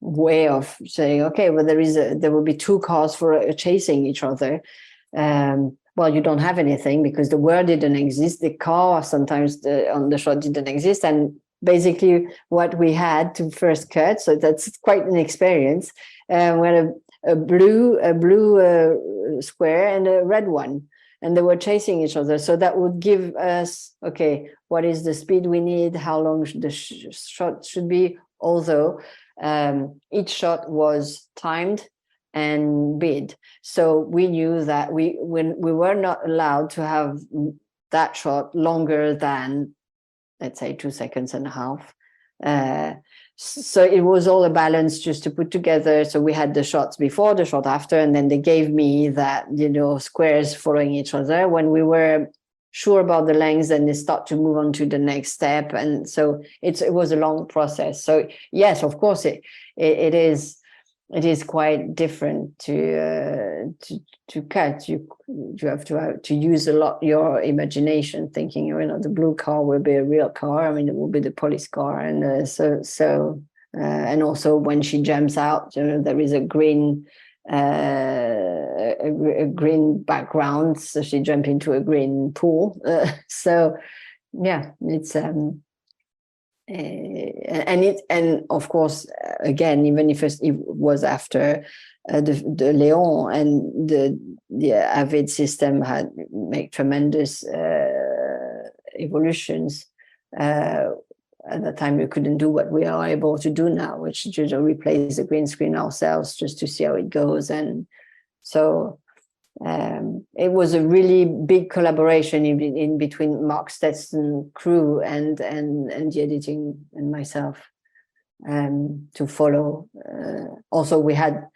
Way of saying, okay, well, there will be two cars chasing each other. Well, you don't have anything, because the word didn't exist. The car sometimes on the shot didn't exist, and basically what we had to first cut. So that's quite an experience. We had a blue square and a red one, and they were chasing each other. So that would give us, okay, what is the speed we need? How long the shot should be? Although each shot was timed and bid, so we knew that we were not allowed to have that shot longer than, let's say, 2.5 seconds. So it was all a balance just to put together. So we had the shots before, the shot after, and then they gave me that, squares following each other. When we were sure about the length, and they start to move on to the next step. And so it was a long process. So yes, of course, it is quite different to cut. You have to use a lot your imagination, thinking, the blue car will be a real car. I mean, it will be the police car, and and also when she jumps out, there is a green background, so she jumped into a green pool. So yeah, it's and of course, again, even if it was after the Léon and the Avid system had made tremendous evolutions. At that time, we couldn't do what we are able to do now, which is to replace the green screen ourselves just to see how it goes. And so it was a really big collaboration in between Mark Stetson crew and the editing and myself to follow. Also, we had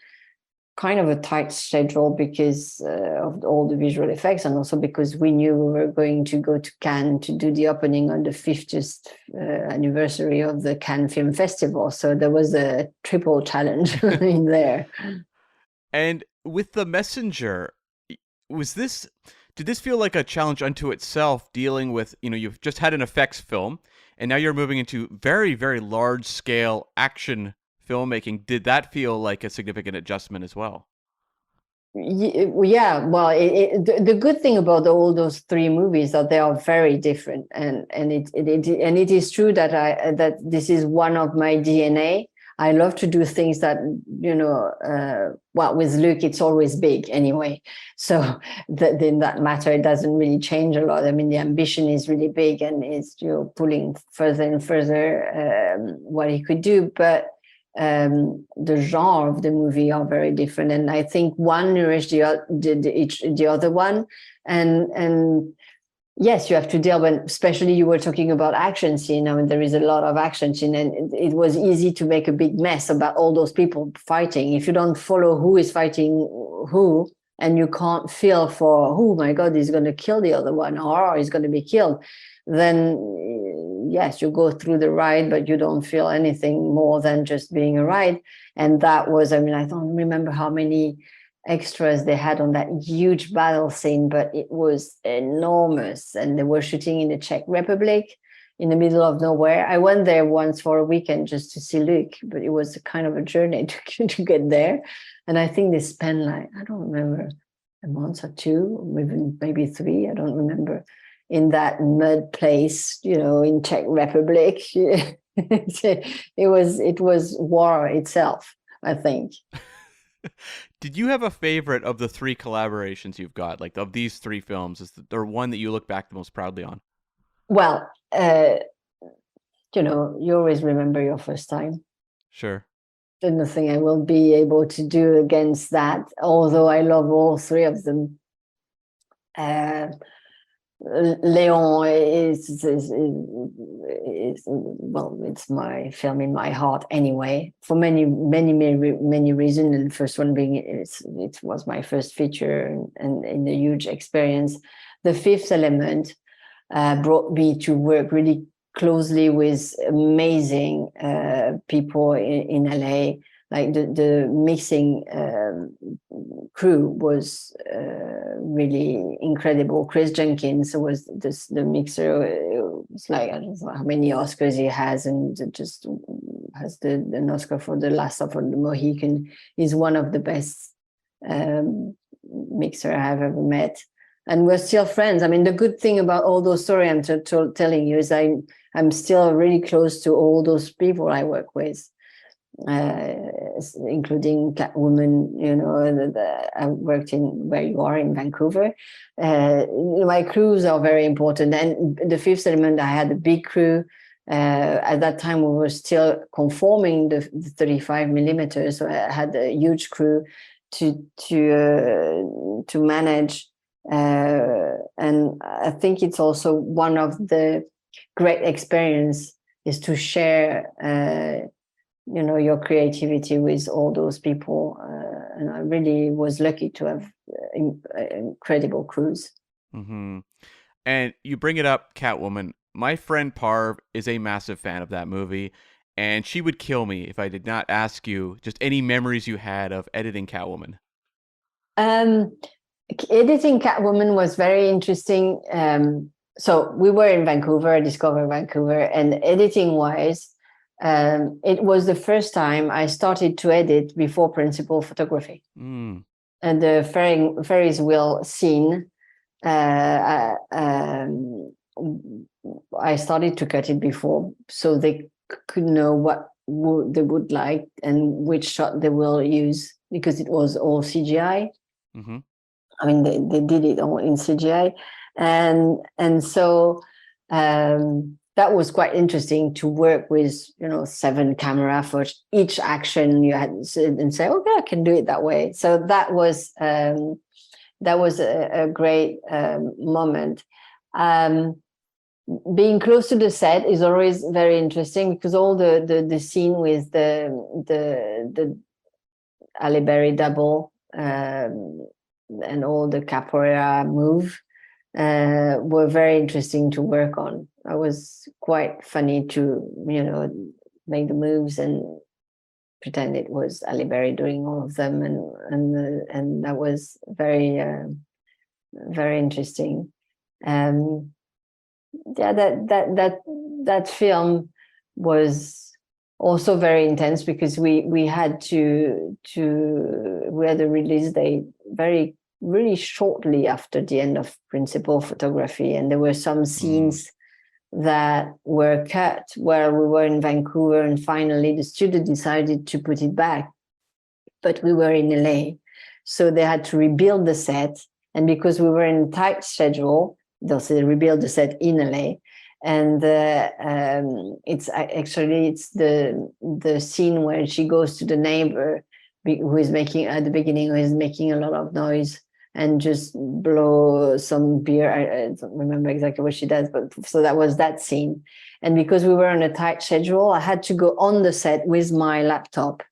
kind of a tight schedule because of all the visual effects, and also because we knew we were going to go to Cannes to do the opening on the 50th anniversary of the Cannes Film Festival. So there was a triple challenge in there. And with The Messenger, did this feel like a challenge unto itself, dealing with, you've just had an effects film and now you're moving into very, very large scale action filmmaking? Did that feel like a significant adjustment as well? Yeah, well, the good thing about all those three movies that they are very different, and it is true that this is one of my DNA. I love to do things that, well, with Luc, it's always big anyway. So in that matter, it doesn't really change a lot. I mean, the ambition is really big, and it's pulling further and further what he could do. But the genre of the movie are very different, and I think one nourished the other one, and yes, you have to deal with, especially you were talking about action scene. I mean, there is a lot of action scene, and it was easy to make a big mess about all those people fighting. If you don't follow who is fighting who, and you can't feel for, oh my God, he's going to kill the other one, or he's going to be killed, then yes, you go through the ride, but you don't feel anything more than just being a ride. And that was, I mean, I don't remember how many extras they had on that huge battle scene, but it was enormous. And they were shooting in the Czech Republic in the middle of nowhere. I went there once for a weekend just to see Luc, but it was kind of a journey to get there. And I think they spent I don't remember, a month or two, even maybe 3, I don't remember, in that mud place, in Czech Republic. It was war itself, I think. Did you have a favorite of the 3 collaborations you've got? Like, of these 3 films, is there one that you look back the most proudly on? Well, you always remember your first time. Sure. There's nothing I will be able to do against that, although I love all 3 of them. Léon is well, it's my film in my heart anyway, for many reasons. And the first one being it was my first feature and a huge experience. The Fifth Element brought me to work really closely with amazing people in LA. Like the mixing crew was really incredible. Chris Jenkins was the mixer. It was like, I don't know how many Oscars he has, and just has an Oscar for The Last of the Mohican. He's one of the best mixer I have ever met, and we're still friends. I mean, the good thing about all those stories I'm telling you is I'm still really close to all those people I work with. Including Catwoman, I worked in where you are in Vancouver. My crews are very important. And the Fifth Element, I had a big crew. At that time, we were still conforming the 35 millimeters, so I had a huge crew to manage. And I think it's also one of the great experience is to share your creativity with all those people. And I really was lucky to have incredible crews. Mm-hmm. And you bring it up, Catwoman. My friend Parv is a massive fan of that movie, and she would kill me if I did not ask you just any memories you had of editing Catwoman. Editing Catwoman was very interesting. So we were in Vancouver, Discover Vancouver, and editing-wise, it was the first time I started to edit before principal photography. Mm. And the Ferris wheel scene, I started to cut it before, so they could know what they would like and which shot they will use, because it was all CGI. Mm-hmm. I mean, they did it all in CGI, and so that was quite interesting to work with, 7 camera for each action you had, and say, okay, I can do it that way. So that was a great moment. Being close to the set is always very interesting, because all the scene with the Halle Berry double and all the capoeira move were very interesting to work on. It was quite funny to make the moves and pretend it was Halle Berry doing all of them, and that was very very interesting. That film was also very intense, because we had we had a release date really shortly after the end of principal photography, and there were some scenes that were cut where we were in Vancouver, and finally the studio decided to put it back, but we were in LA, so they had to rebuild the set, and because we were in a tight schedule, they rebuild the set in LA. And it's the scene where she goes to the neighbor who is making at the beginning, who is making a lot of noise and just blow some beer. I don't remember exactly what she does, but so that was that scene. And because we were on a tight schedule, I had to go on the set with my laptop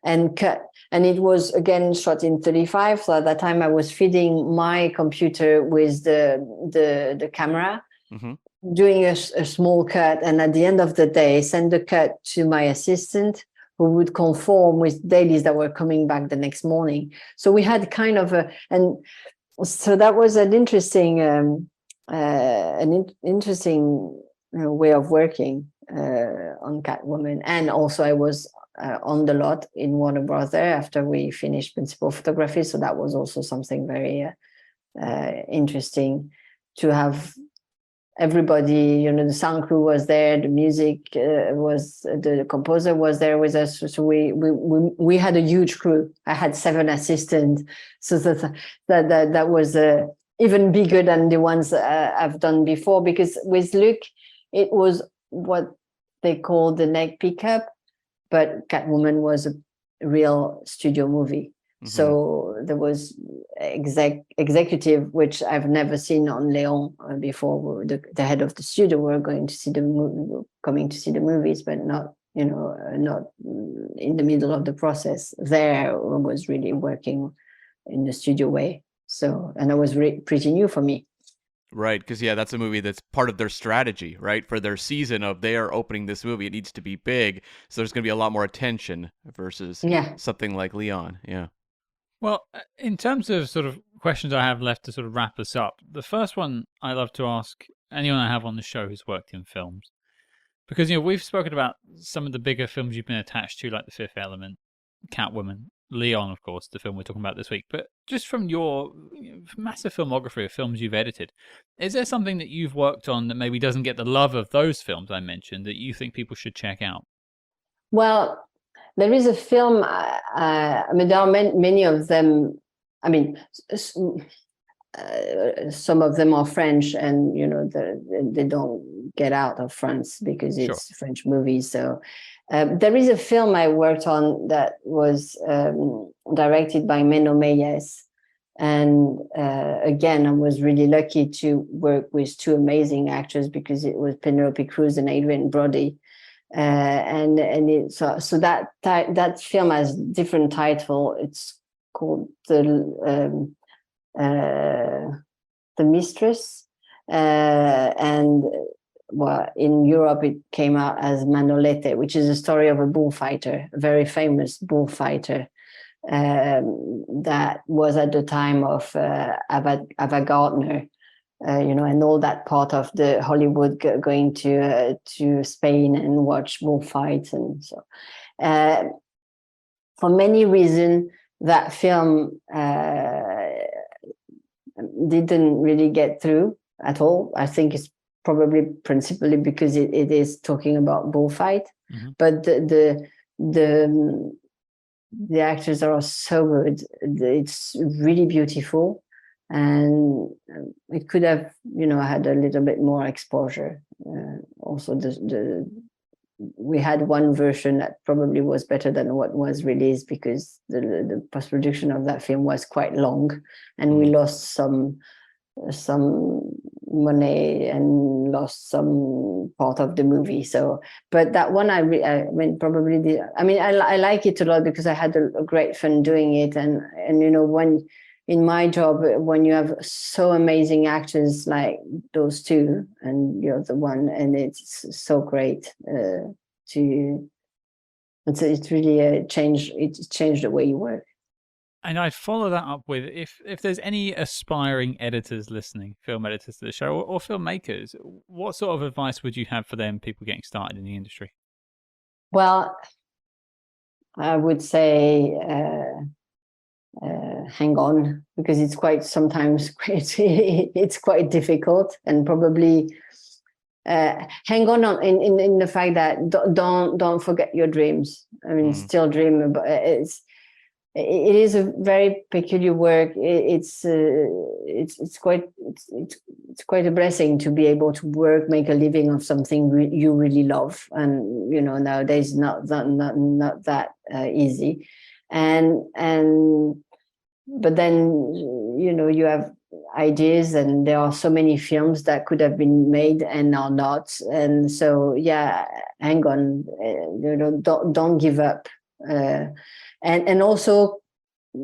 and cut. And it was again shot in 35. So at that time I was feeding my computer with the camera. Mm-hmm. Doing a small cut, and at the end of the day send the cut to my assistant, who would conform with dailies that were coming back the next morning. So we had kind of and so that was an interesting way of working on Catwoman. And also I was on the lot in Warner Bros. There after we finished principal photography, so that was also something very interesting to have everybody, the sound crew was there, the music the composer was there with us. So we had a huge crew. I had 7 assistants, so that was even bigger than the ones I've done before, because with Luc, it was what they call the neck pickup, but Catwoman was a real studio movie. Mm-hmm. So there was executive, which I've never seen on Léon before. The head of the studio were coming to see the movies, but not in the middle of the process. There was really working in the studio way. So, and that was pretty new for me. Right, because that's a movie that's part of their strategy, right? For their season of they are opening this movie, it needs to be big, so there's going to be a lot more attention versus something like Leon. Yeah. Well, in terms of sort of questions I have left to sort of wrap us up, the first one I love to ask anyone I have on the show who's worked in films, because we've spoken about some of the bigger films you've been attached to, like The Fifth Element, Catwoman, Leon, of course, the film we're talking about this week. But just from your massive filmography of films you've edited, is there something that you've worked on that maybe doesn't get the love of those films I mentioned that you think people should check out? Well, there is a film, I mean, there are many of them. I mean, some of them are French, and, they don't get out of France because it's French movies. So there is a film I worked on that was directed by Menno Meyjes. And again, I was really lucky to work with 2 amazing actors, because it was Penelope Cruz and Adrian Brody. So that film has different title. It's called The Mistress, and well, in Europe it came out as Manolete, which is a story of a bullfighter, a very famous bullfighter, that was at the time of Ava Gardner, and all that part of the Hollywood going to Spain and watch bullfights. And so for many reasons, that film didn't really get through at all. I think it's probably principally because it is talking about bullfight, but the actors are so good. It's really beautiful, and it could have, had a little bit more exposure. Also, we had one version that probably was better than what was released, because the post-production of that film was quite long, and we lost some money and lost some part of the movie. So, but that one, I like it a lot because I had a great fun doing it, and when in my job, when you have so amazing actors like those two, and you're the one, and it's so great it's really changed the way you work. And I'd follow that up with, if there's any aspiring editors listening, film editors to the show, or filmmakers, what sort of advice would you have for them, people getting started in the industry? Well, I would say hang on, because it's quite difficult, and probably hang on in the fact that don't forget your dreams. I mean, still dream about it is a very peculiar work. It's quite a blessing to be able to make a living of something you really love, and nowadays not that easy, but then you have ideas, and there are so many films that could have been made and are not, and so hang on, don't give up. And also,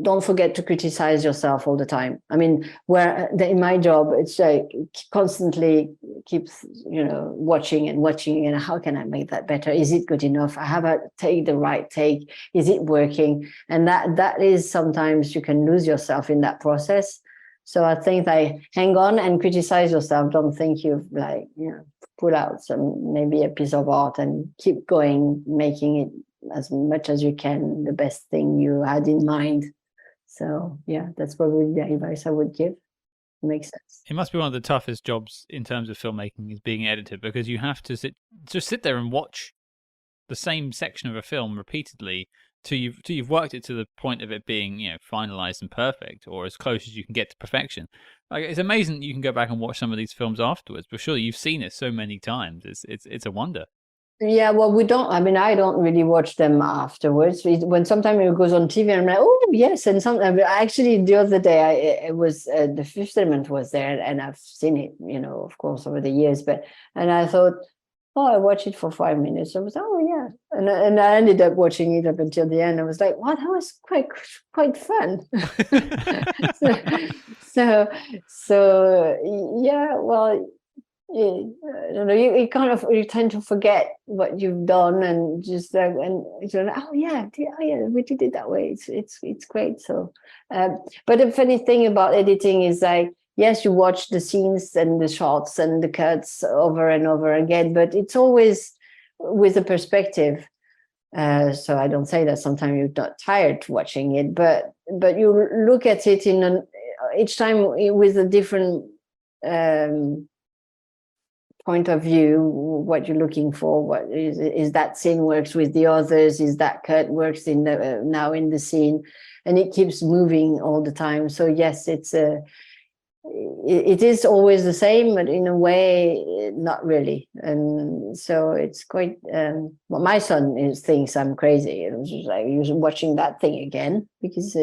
don't forget to criticize yourself all the time. I mean, in my job, it's like constantly keeps, watching and how can I make that better? Is it good enough? I have the right take. Is it working? And that is, sometimes you can lose yourself in that process. So I think hang on and criticize yourself. Don't think you've pull out maybe a piece of art and keep going, making it as much as you can the best thing you had in mind. So that's probably the advice I would give. It makes sense. It must be one of the toughest jobs in terms of filmmaking, is being edited, because you have to sit there and watch the same section of a film repeatedly till you've worked it to the point of it being finalized and perfect, or as close as you can get to perfection. Like, it's amazing that you can go back and watch some of these films afterwards, but surely you've seen it so many times. It's a wonder. Yeah, well, we don't. I mean, I don't really watch them afterwards. When sometimes it goes on TV, and I'm like, oh yes. And actually, the other day, it was The Fifth Element was there, and I've seen it, of course, over the years. And I thought, I watched it for 5 minutes. I was, and I ended up watching it up until the end. I was like, wow, that was quite fun. so yeah, well. You tend to forget what you've done, and just we did it that way. It's great. So, but the funny thing about editing is, yes, you watch the scenes and the shots and the cuts over and over again, but it's always with a perspective. So I don't say that sometimes you're not tired watching it, but you look at it each time with a different point of view, what you're looking for. What is that scene works with the others? Is that cut works in the scene? And it keeps moving all the time. So yes, it is always the same, but in a way, not really. And so it's quite. My son thinks I'm crazy. It was just like usually watching that thing again, because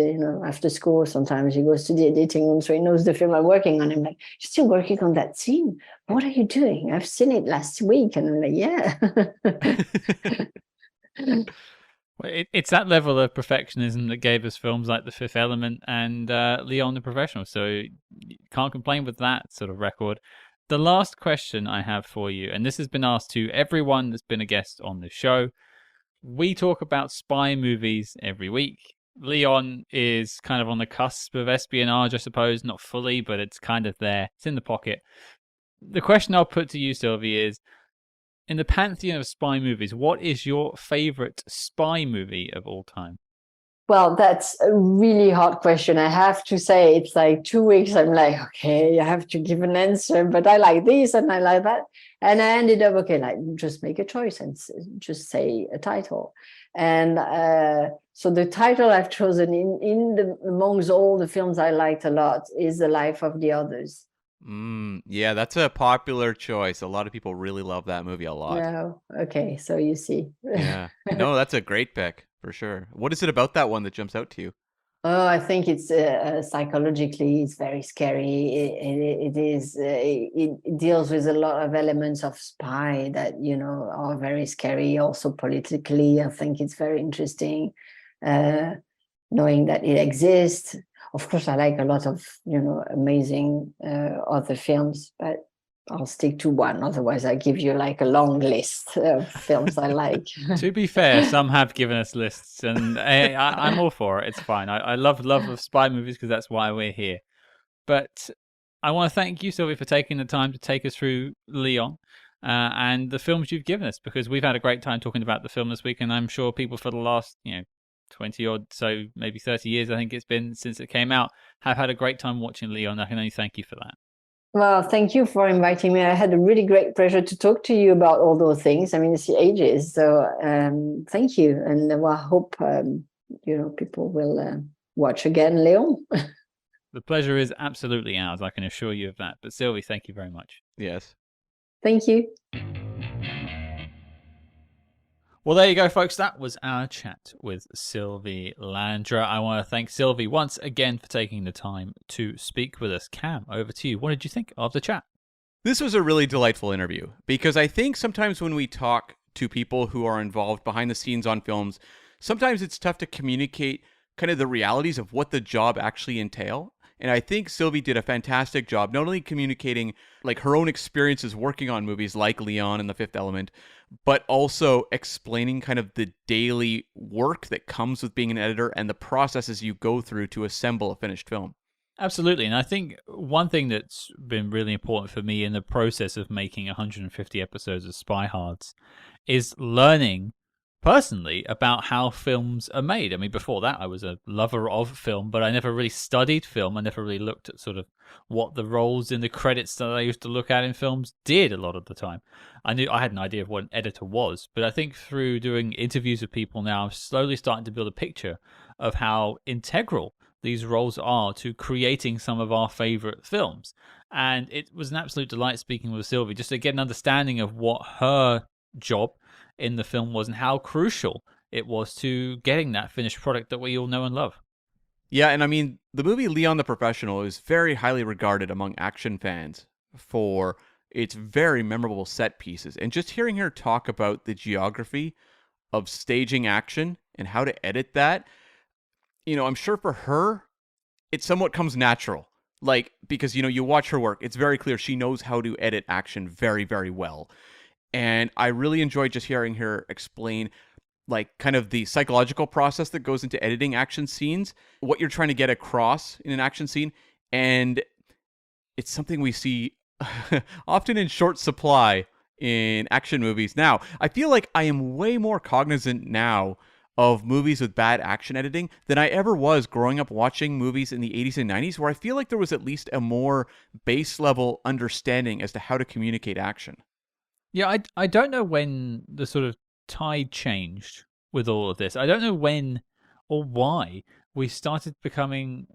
after school sometimes he goes to the editing room, so he knows the film I'm working on. I'm like, you're still working on that scene? What are you doing? I've seen it last week. And I'm like, yeah. It's that level of perfectionism that gave us films like The Fifth Element and Léon the Professional. So you can't complain with that sort of record. The last question I have for you, and this has been asked to everyone that's been a guest on the show. We talk about spy movies every week. Léon is kind of on the cusp of espionage, I suppose. Not fully, but it's kind of there. It's in the pocket. The question I'll put to you, Sylvie, is in the pantheon of spy movies, what is your favorite spy movie of all time? Well, that's a really hard question. I have to say, it's like 2 weeks. I'm like, okay, I have to give an answer, but I like this and I like that. And I ended up, okay, like just make a choice and just say a title. And so the title I've chosen amongst all the films I liked a lot is The Life of the Others. Yeah, that's a popular choice. A lot of people really love that movie a lot. Yeah. Okay. So you see. Yeah. No, that's a great pick for sure. What is it about that one that jumps out to you? Oh, I think it's psychologically, it's very scary. It deals with a lot of elements of spy that, are very scary. Also politically, I think it's very interesting, knowing that it exists. Of course, I like a lot of, amazing other films, but I'll stick to one. Otherwise, I give you like a long list of films I like. To be fair, some have given us lists, and I'm all for it. It's fine. I love of spy movies because that's why we're here. But I want to thank you, Sylvie, for taking the time to take us through Léon and the films you've given us, because we've had a great time talking about the film this week, and I'm sure people for the last, 20 odd, so maybe 30 years, I think it's been since it came out, have had a great time watching Léon. I can only thank you for that. Well, thank you for inviting me. I had a really great pleasure to talk to you about all those things. I mean, it's ages. So thank you. And I hope, people will watch again, Léon. The pleasure is absolutely ours. I can assure you of that. But Sylvie, thank you very much. Yes. Thank you. Well, there you go, folks. That was our chat with Sylvie Landra. I want to thank Sylvie once again for taking the time to speak with us. Cam, over to you. What did you think of the chat? This was a really delightful interview because I think sometimes when we talk to people who are involved behind the scenes on films, sometimes it's tough to communicate kind of the realities of what the job actually entail. And I think Sylvie did a fantastic job, not only communicating like her own experiences working on movies like Léon and The Fifth Element, but also explaining kind of the daily work that comes with being an editor and the processes you go through to assemble a finished film. Absolutely. And I think one thing that's been really important for me in the process of making 150 episodes of SpyHards is learning personally about how films are made. I mean, before that, I was a lover of film, but I never really studied film. I never really looked at sort of what the roles in the credits that I used to look at in films did a lot of the time. I had an idea of what an editor was, but I think through doing interviews with people now, I'm slowly starting to build a picture of how integral these roles are to creating some of our favorite films. And it was an absolute delight speaking with Sylvie, just to get an understanding of what her job in the film was and how crucial it was to getting that finished product that we all know and love. Yeah, and I mean, the movie Léon the Professional is very highly regarded among action fans for its very memorable set pieces. And just hearing her talk about the geography of staging action and how to edit that, I'm sure for her, it somewhat comes natural. Like, because, you watch her work, it's very clear she knows how to edit action very, very well. And I really enjoyed just hearing her explain like kind of the psychological process that goes into editing action scenes, what you're trying to get across in an action scene. And it's something we see often in short supply in action movies. Now, I feel like I am way more cognizant now of movies with bad action editing than I ever was growing up watching movies in the 80s and 90s, where I feel like there was at least a more base level understanding as to how to communicate action. Yeah, I don't know when the sort of tide changed with all of this. I don't know when or why we started becoming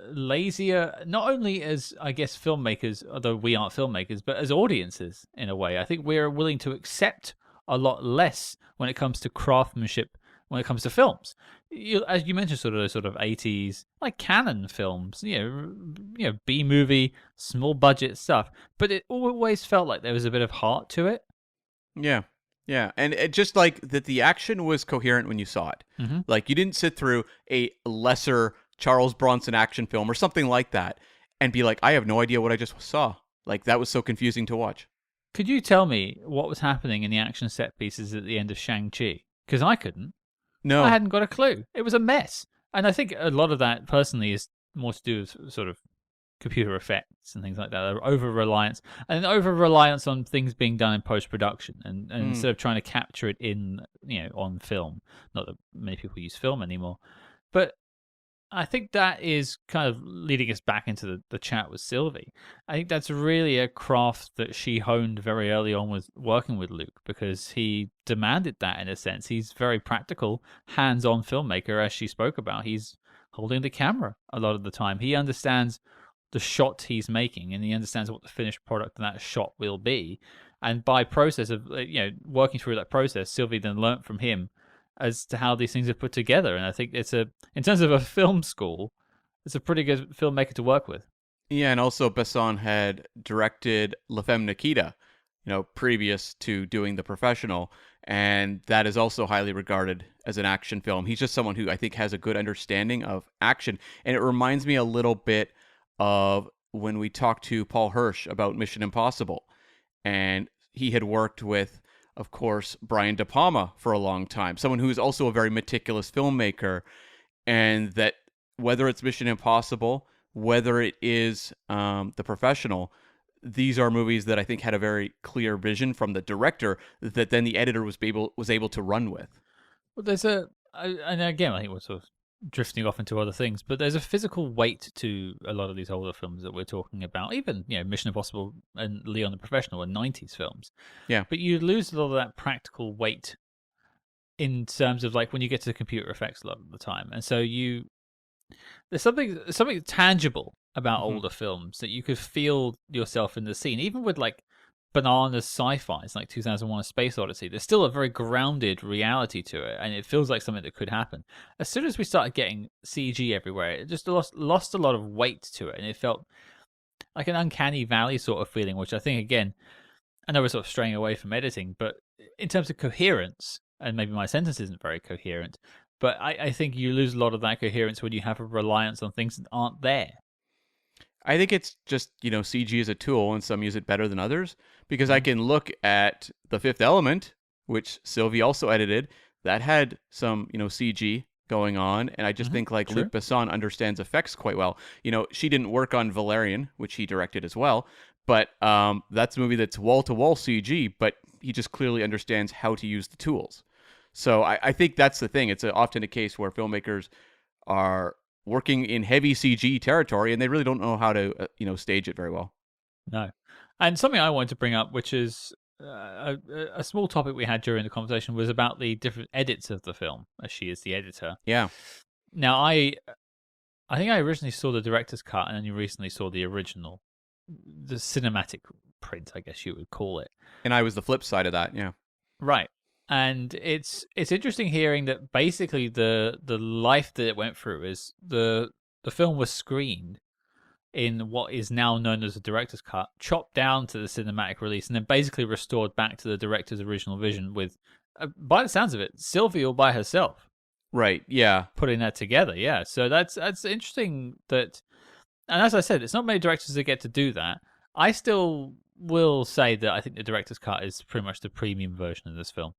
lazier, not only as, I guess, filmmakers, although we aren't filmmakers, but as audiences in a way. I think we're willing to accept a lot less when it comes to craftsmanship, when it comes to films. As you mentioned, sort of 80s, like canon films, B-movie, small budget stuff. But it always felt like there was a bit of heart to it. Yeah. Yeah. And it just like that the action was coherent when you saw it. Mm-hmm. Like you didn't sit through a lesser Charles Bronson action film or something like that and be like, I have no idea what I just saw. Like, that was so confusing to watch. Could you tell me what was happening in the action set pieces at the end of Shang-Chi? Because I couldn't. No. I hadn't got a clue. It was a mess. And I think a lot of that, personally, is more to do with sort of computer effects and things like that. Over-reliance. And over-reliance on things being done in post-production. And instead of trying to capture it in, on film. Not that many people use film anymore. But I think that is kind of leading us back into the chat with Sylvie. I think that's really a craft that she honed very early on with working with Luke, because he demanded that in a sense. He's very practical, hands-on filmmaker, as she spoke about. He's holding the camera a lot of the time. He understands the shot he's making, and he understands what the finished product of that shot will be. And by process of working through that process, Sylvie then learnt from him as to how these things are put together. And I think in terms of a film school, it's a pretty good filmmaker to work with. Yeah, and also Besson had directed La Femme Nikita, previous to doing The Professional, and that is also highly regarded as an action film. He's just someone who I think has a good understanding of action, and it reminds me a little bit of when we talked to Paul Hirsch about Mission Impossible, and he had worked with, of course, Brian De Palma for a long time, someone who is also a very meticulous filmmaker, and that whether it's Mission Impossible, whether it is The Professional, these are movies that I think had a very clear vision from the director that then the editor was able to run with. Well, and again, I think we're sort of drifting off into other things, but there's a physical weight to a lot of these older films that we're talking about. Even Mission Impossible and Leon the Professional are 90s films. Yeah. But you lose a lot of that practical weight in terms of like when you get to the computer effects a lot of the time. And so there's something tangible about older films that you could feel yourself in the scene, even with like bananas sci-fi. It's like 2001: A Space Odyssey. There's still a very grounded reality to it, and it feels like something that could happen. As soon as we started getting CG everywhere, it just lost a lot of weight to it, and it felt like an uncanny valley sort of feeling, which I think, again, I know we're sort of straying away from editing, but in terms of coherence, and maybe my sentence isn't very coherent, but I think you lose a lot of that coherence when you have a reliance on things that aren't there. I think it's just, CG is a tool, and some use it better than others, because I can look at The Fifth Element, which Sylvie also edited, that had some, CG going on, and I just think like Sure. Luc Besson understands effects quite well. She didn't work on Valerian, which he directed as well, but that's a movie that's wall-to-wall CG, but he just clearly understands how to use the tools. So I think that's the thing. It's often a case where filmmakers are working in heavy CG territory, and they really don't know how to, stage it very well. No. And something I wanted to bring up, which is a small topic we had during the conversation, was about the different edits of the film, as she is the editor. Yeah. Now, I think I originally saw the director's cut, and then you recently saw the original, the cinematic print, I guess you would call it. And I was the flip side of that, yeah. Right. And it's interesting hearing that basically the life that it went through is the film was screened in what is now known as the director's cut, chopped down to the cinematic release, and then basically restored back to the director's original vision with, by the sounds of it, Sylvie all by herself. Right, yeah. Putting that together, yeah. So that's interesting that, and as I said, it's not many directors that get to do that. I still will say that I think the director's cut is pretty much the premium version of this film.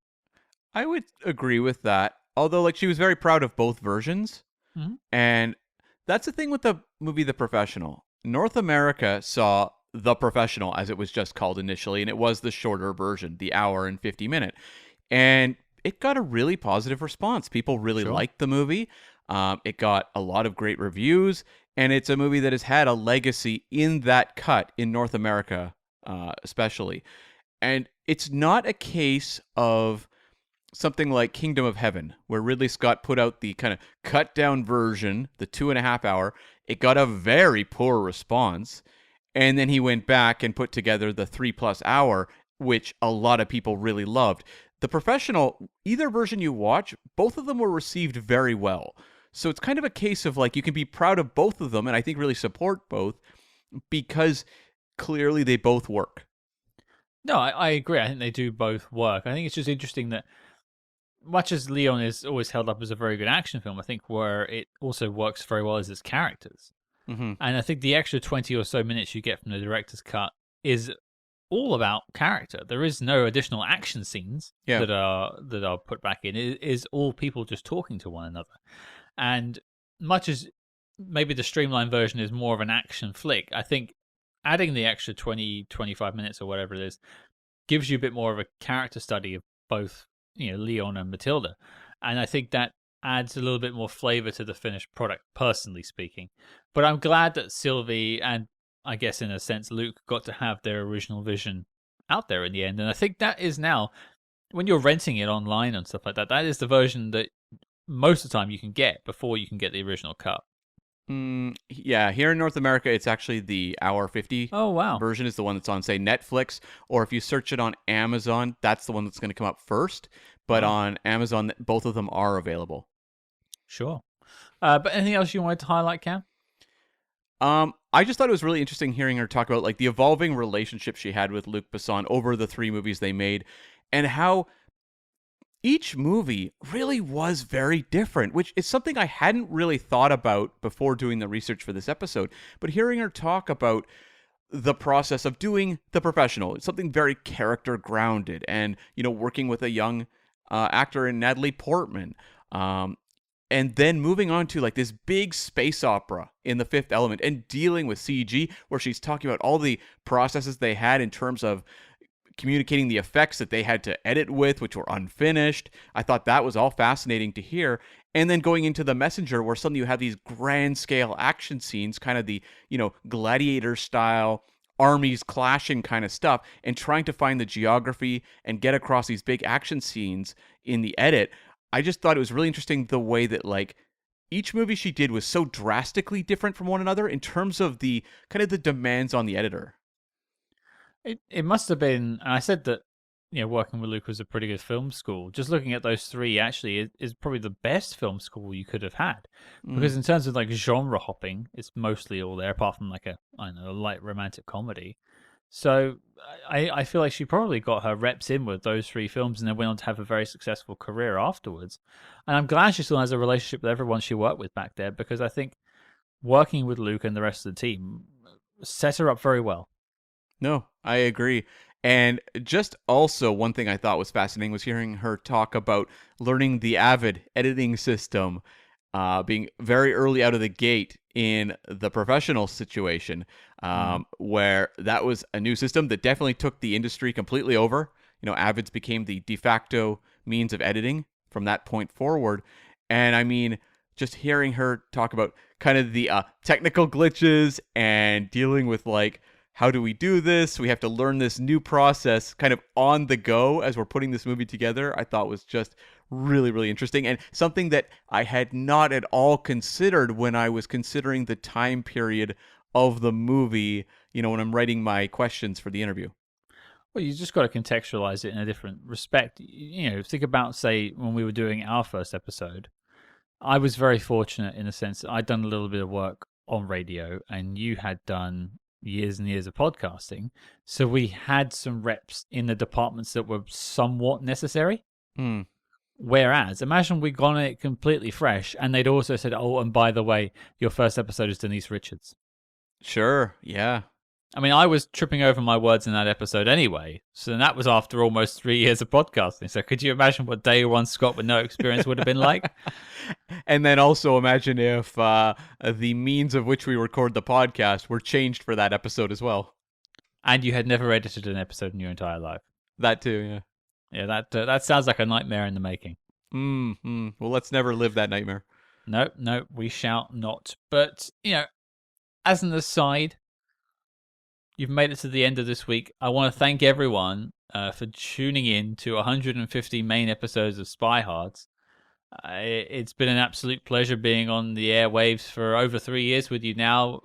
I would agree with that. Although, like, she was very proud of both versions. Mm-hmm. And that's the thing with the movie The Professional. North America saw The Professional, as it was just called initially, and it was the shorter version, the hour and 50-minute. And it got a really positive response. People really liked the movie. It got a lot of great reviews, and it's a movie that has had a legacy in that cut in North America, especially. And it's not a case of something like Kingdom of Heaven, where Ridley Scott put out the kind of cut down version, the 2.5 hour. It got a very poor response. And then he went back and put together the 3+ hour, which a lot of people really loved. The Professional, either version you watch, both of them were received very well. So it's kind of a case of like, you can be proud of both of them, and I think really support both, because clearly they both work. No, I agree. I think they do both work. I think it's just interesting that much as Léon is always held up as a very good action film, I think where it also works very well is its characters. Mm-hmm. And I think the extra 20 or so minutes you get from the director's cut is all about character. There is no additional action scenes that are put back in. It is all people just talking to one another. And much as maybe the streamlined version is more of an action flick, I think adding the extra 20-25 minutes or whatever it is gives you a bit more of a character study of both, Léon and Matilda. And I think that adds a little bit more flavor to the finished product, personally speaking. But I'm glad that Sylvie and, I guess in a sense, Luke got to have their original vision out there in the end. And I think that is now, when you're renting it online and stuff like that, that is the version that most of the time you can get before you can get the original cut. Yeah, here in North America, it's actually the hour 50 version is the one that's on, say, Netflix, or if you search it on Amazon, that's the one that's going to come up first. But on Amazon, both of them are available. Sure. But anything else you wanted to highlight, Cam? I just thought it was really interesting hearing her talk about like the evolving relationship she had with Luc Besson over the 3 movies they made, and how each movie really was very different, which is something I hadn't really thought about before doing the research for this episode. But hearing her talk about the process of doing The Professional, it's something very character grounded, and working with a young actor in Natalie Portman, and then moving on to like this big space opera in The Fifth Element and dealing with CG, where she's talking about all the processes they had in terms of communicating the effects that they had to edit with, which were unfinished. I thought that was all fascinating to hear. And then going into The Messenger, where suddenly you have these grand scale action scenes, kind of the, gladiator style, armies clashing kind of stuff, and trying to find the geography and get across these big action scenes in the edit. I just thought it was really interesting the way that like each movie she did was so drastically different from one another in terms of the kind of the demands on the editor. It must have been, and I said that, working with Luke was a pretty good film school. Just looking at those 3 actually is probably the best film school you could have had. Because in terms of like genre hopping, it's mostly all there, apart from like a light romantic comedy. So I feel like she probably got her reps in with those 3 films and then went on to have a very successful career afterwards. And I'm glad she still has a relationship with everyone she worked with back there, because I think working with Luke and the rest of the team set her up very well. No, I agree. And just also one thing I thought was fascinating was hearing her talk about learning the Avid editing system, being very early out of the gate in The Professional situation, where that was a new system that definitely took the industry completely over. Avids became the de facto means of editing from that point forward. And I mean, just hearing her talk about kind of the technical glitches and dealing with like, how do we do this? We have to learn this new process kind of on the go as we're putting this movie together, I thought was just really, really interesting, and something that I had not at all considered when I was considering the time period of the movie, when I'm writing my questions for the interview. Well, you just got to contextualize it in a different respect. Think about, say, when we were doing our first episode, I was very fortunate in the sense that I'd done a little bit of work on radio and you had done years and years of podcasting. So we had some reps in the departments that were somewhat necessary. Whereas, imagine we'd gone at it completely fresh and they'd also said, oh, and by the way, your first episode is Denise Richards. Sure, yeah. I mean, I was tripping over my words in that episode anyway. So that was after almost 3 years of podcasting. So could you imagine what day one Scott with no experience would have been like? And then also imagine if the means of which we record the podcast were changed for that episode as well. And you had never edited an episode in your entire life. That too, yeah. Yeah, that sounds like a nightmare in the making. Well, let's never live that nightmare. No, we shall not. But, as an aside, you've made it to the end of this week. I want to thank everyone for tuning in to 150 main episodes of SpyHards. It's been an absolute pleasure being on the airwaves for over 3 years with you now,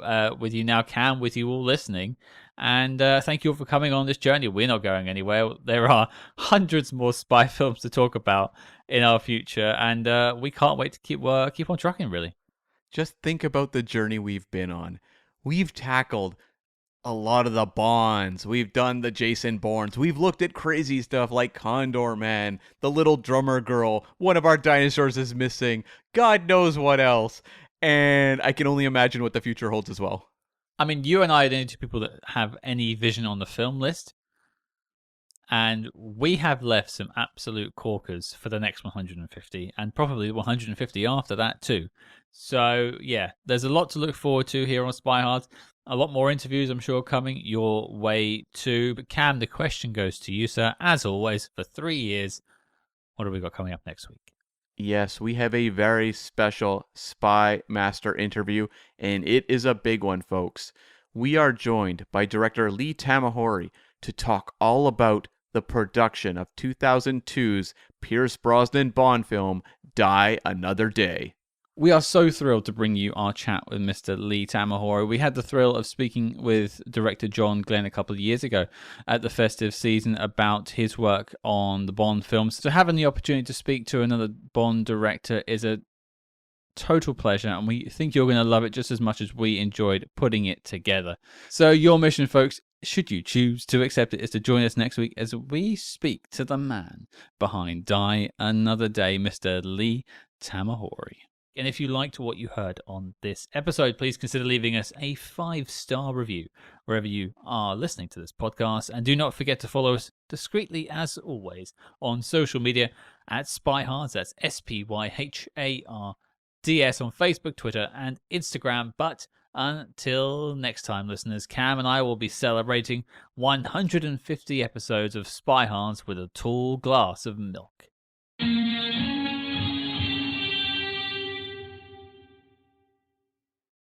Cam, with you all listening. And thank you all for coming on this journey. We're not going anywhere. There are hundreds more spy films to talk about in our future, and we can't wait to keep on trucking, really. Just think about the journey we've been on. We've tackled a lot of the Bonds. We've done the Jason Bournes. We've looked at crazy stuff like Condor Man, the little drummer girl, one of our dinosaurs is missing, God knows what else. And I can only imagine what the future holds as well. I mean, you and I are the only two people that have any vision on the film list. And we have left some absolute corkers for the next 150 and probably 150 after that too. So, yeah, there's a lot to look forward to here on SpyHards. A lot more interviews, I'm sure, coming your way too. But Cam, the question goes to you, sir. As always, for 3 years, what have we got coming up next week? Yes, we have a very special SpyMaster interview, and it is a big one, folks. We are joined by director Lee Tamahori to talk all about the production of 2002's Pierce Brosnan Bond film, Die Another Day. We are so thrilled to bring you our chat with Mr. Lee Tamahori. We had the thrill of speaking with director John Glenn a couple of years ago at the festive season about his work on the Bond films. So having the opportunity to speak to another Bond director is a total pleasure, and we think you're going to love it just as much as we enjoyed putting it together. So your mission, folks, should you choose to accept it, is to join us next week as we speak to the man behind Die Another Day, Mr. Lee Tamahori. And if you liked what you heard on this episode, please consider leaving us a 5-star review wherever you are listening to this podcast. And do not forget to follow us discreetly, as always, on social media at SpyHards. That's SpyHards on Facebook, Twitter, and Instagram. But until next time, listeners, Cam and I will be celebrating 150 episodes of SpyHards with a tall glass of milk.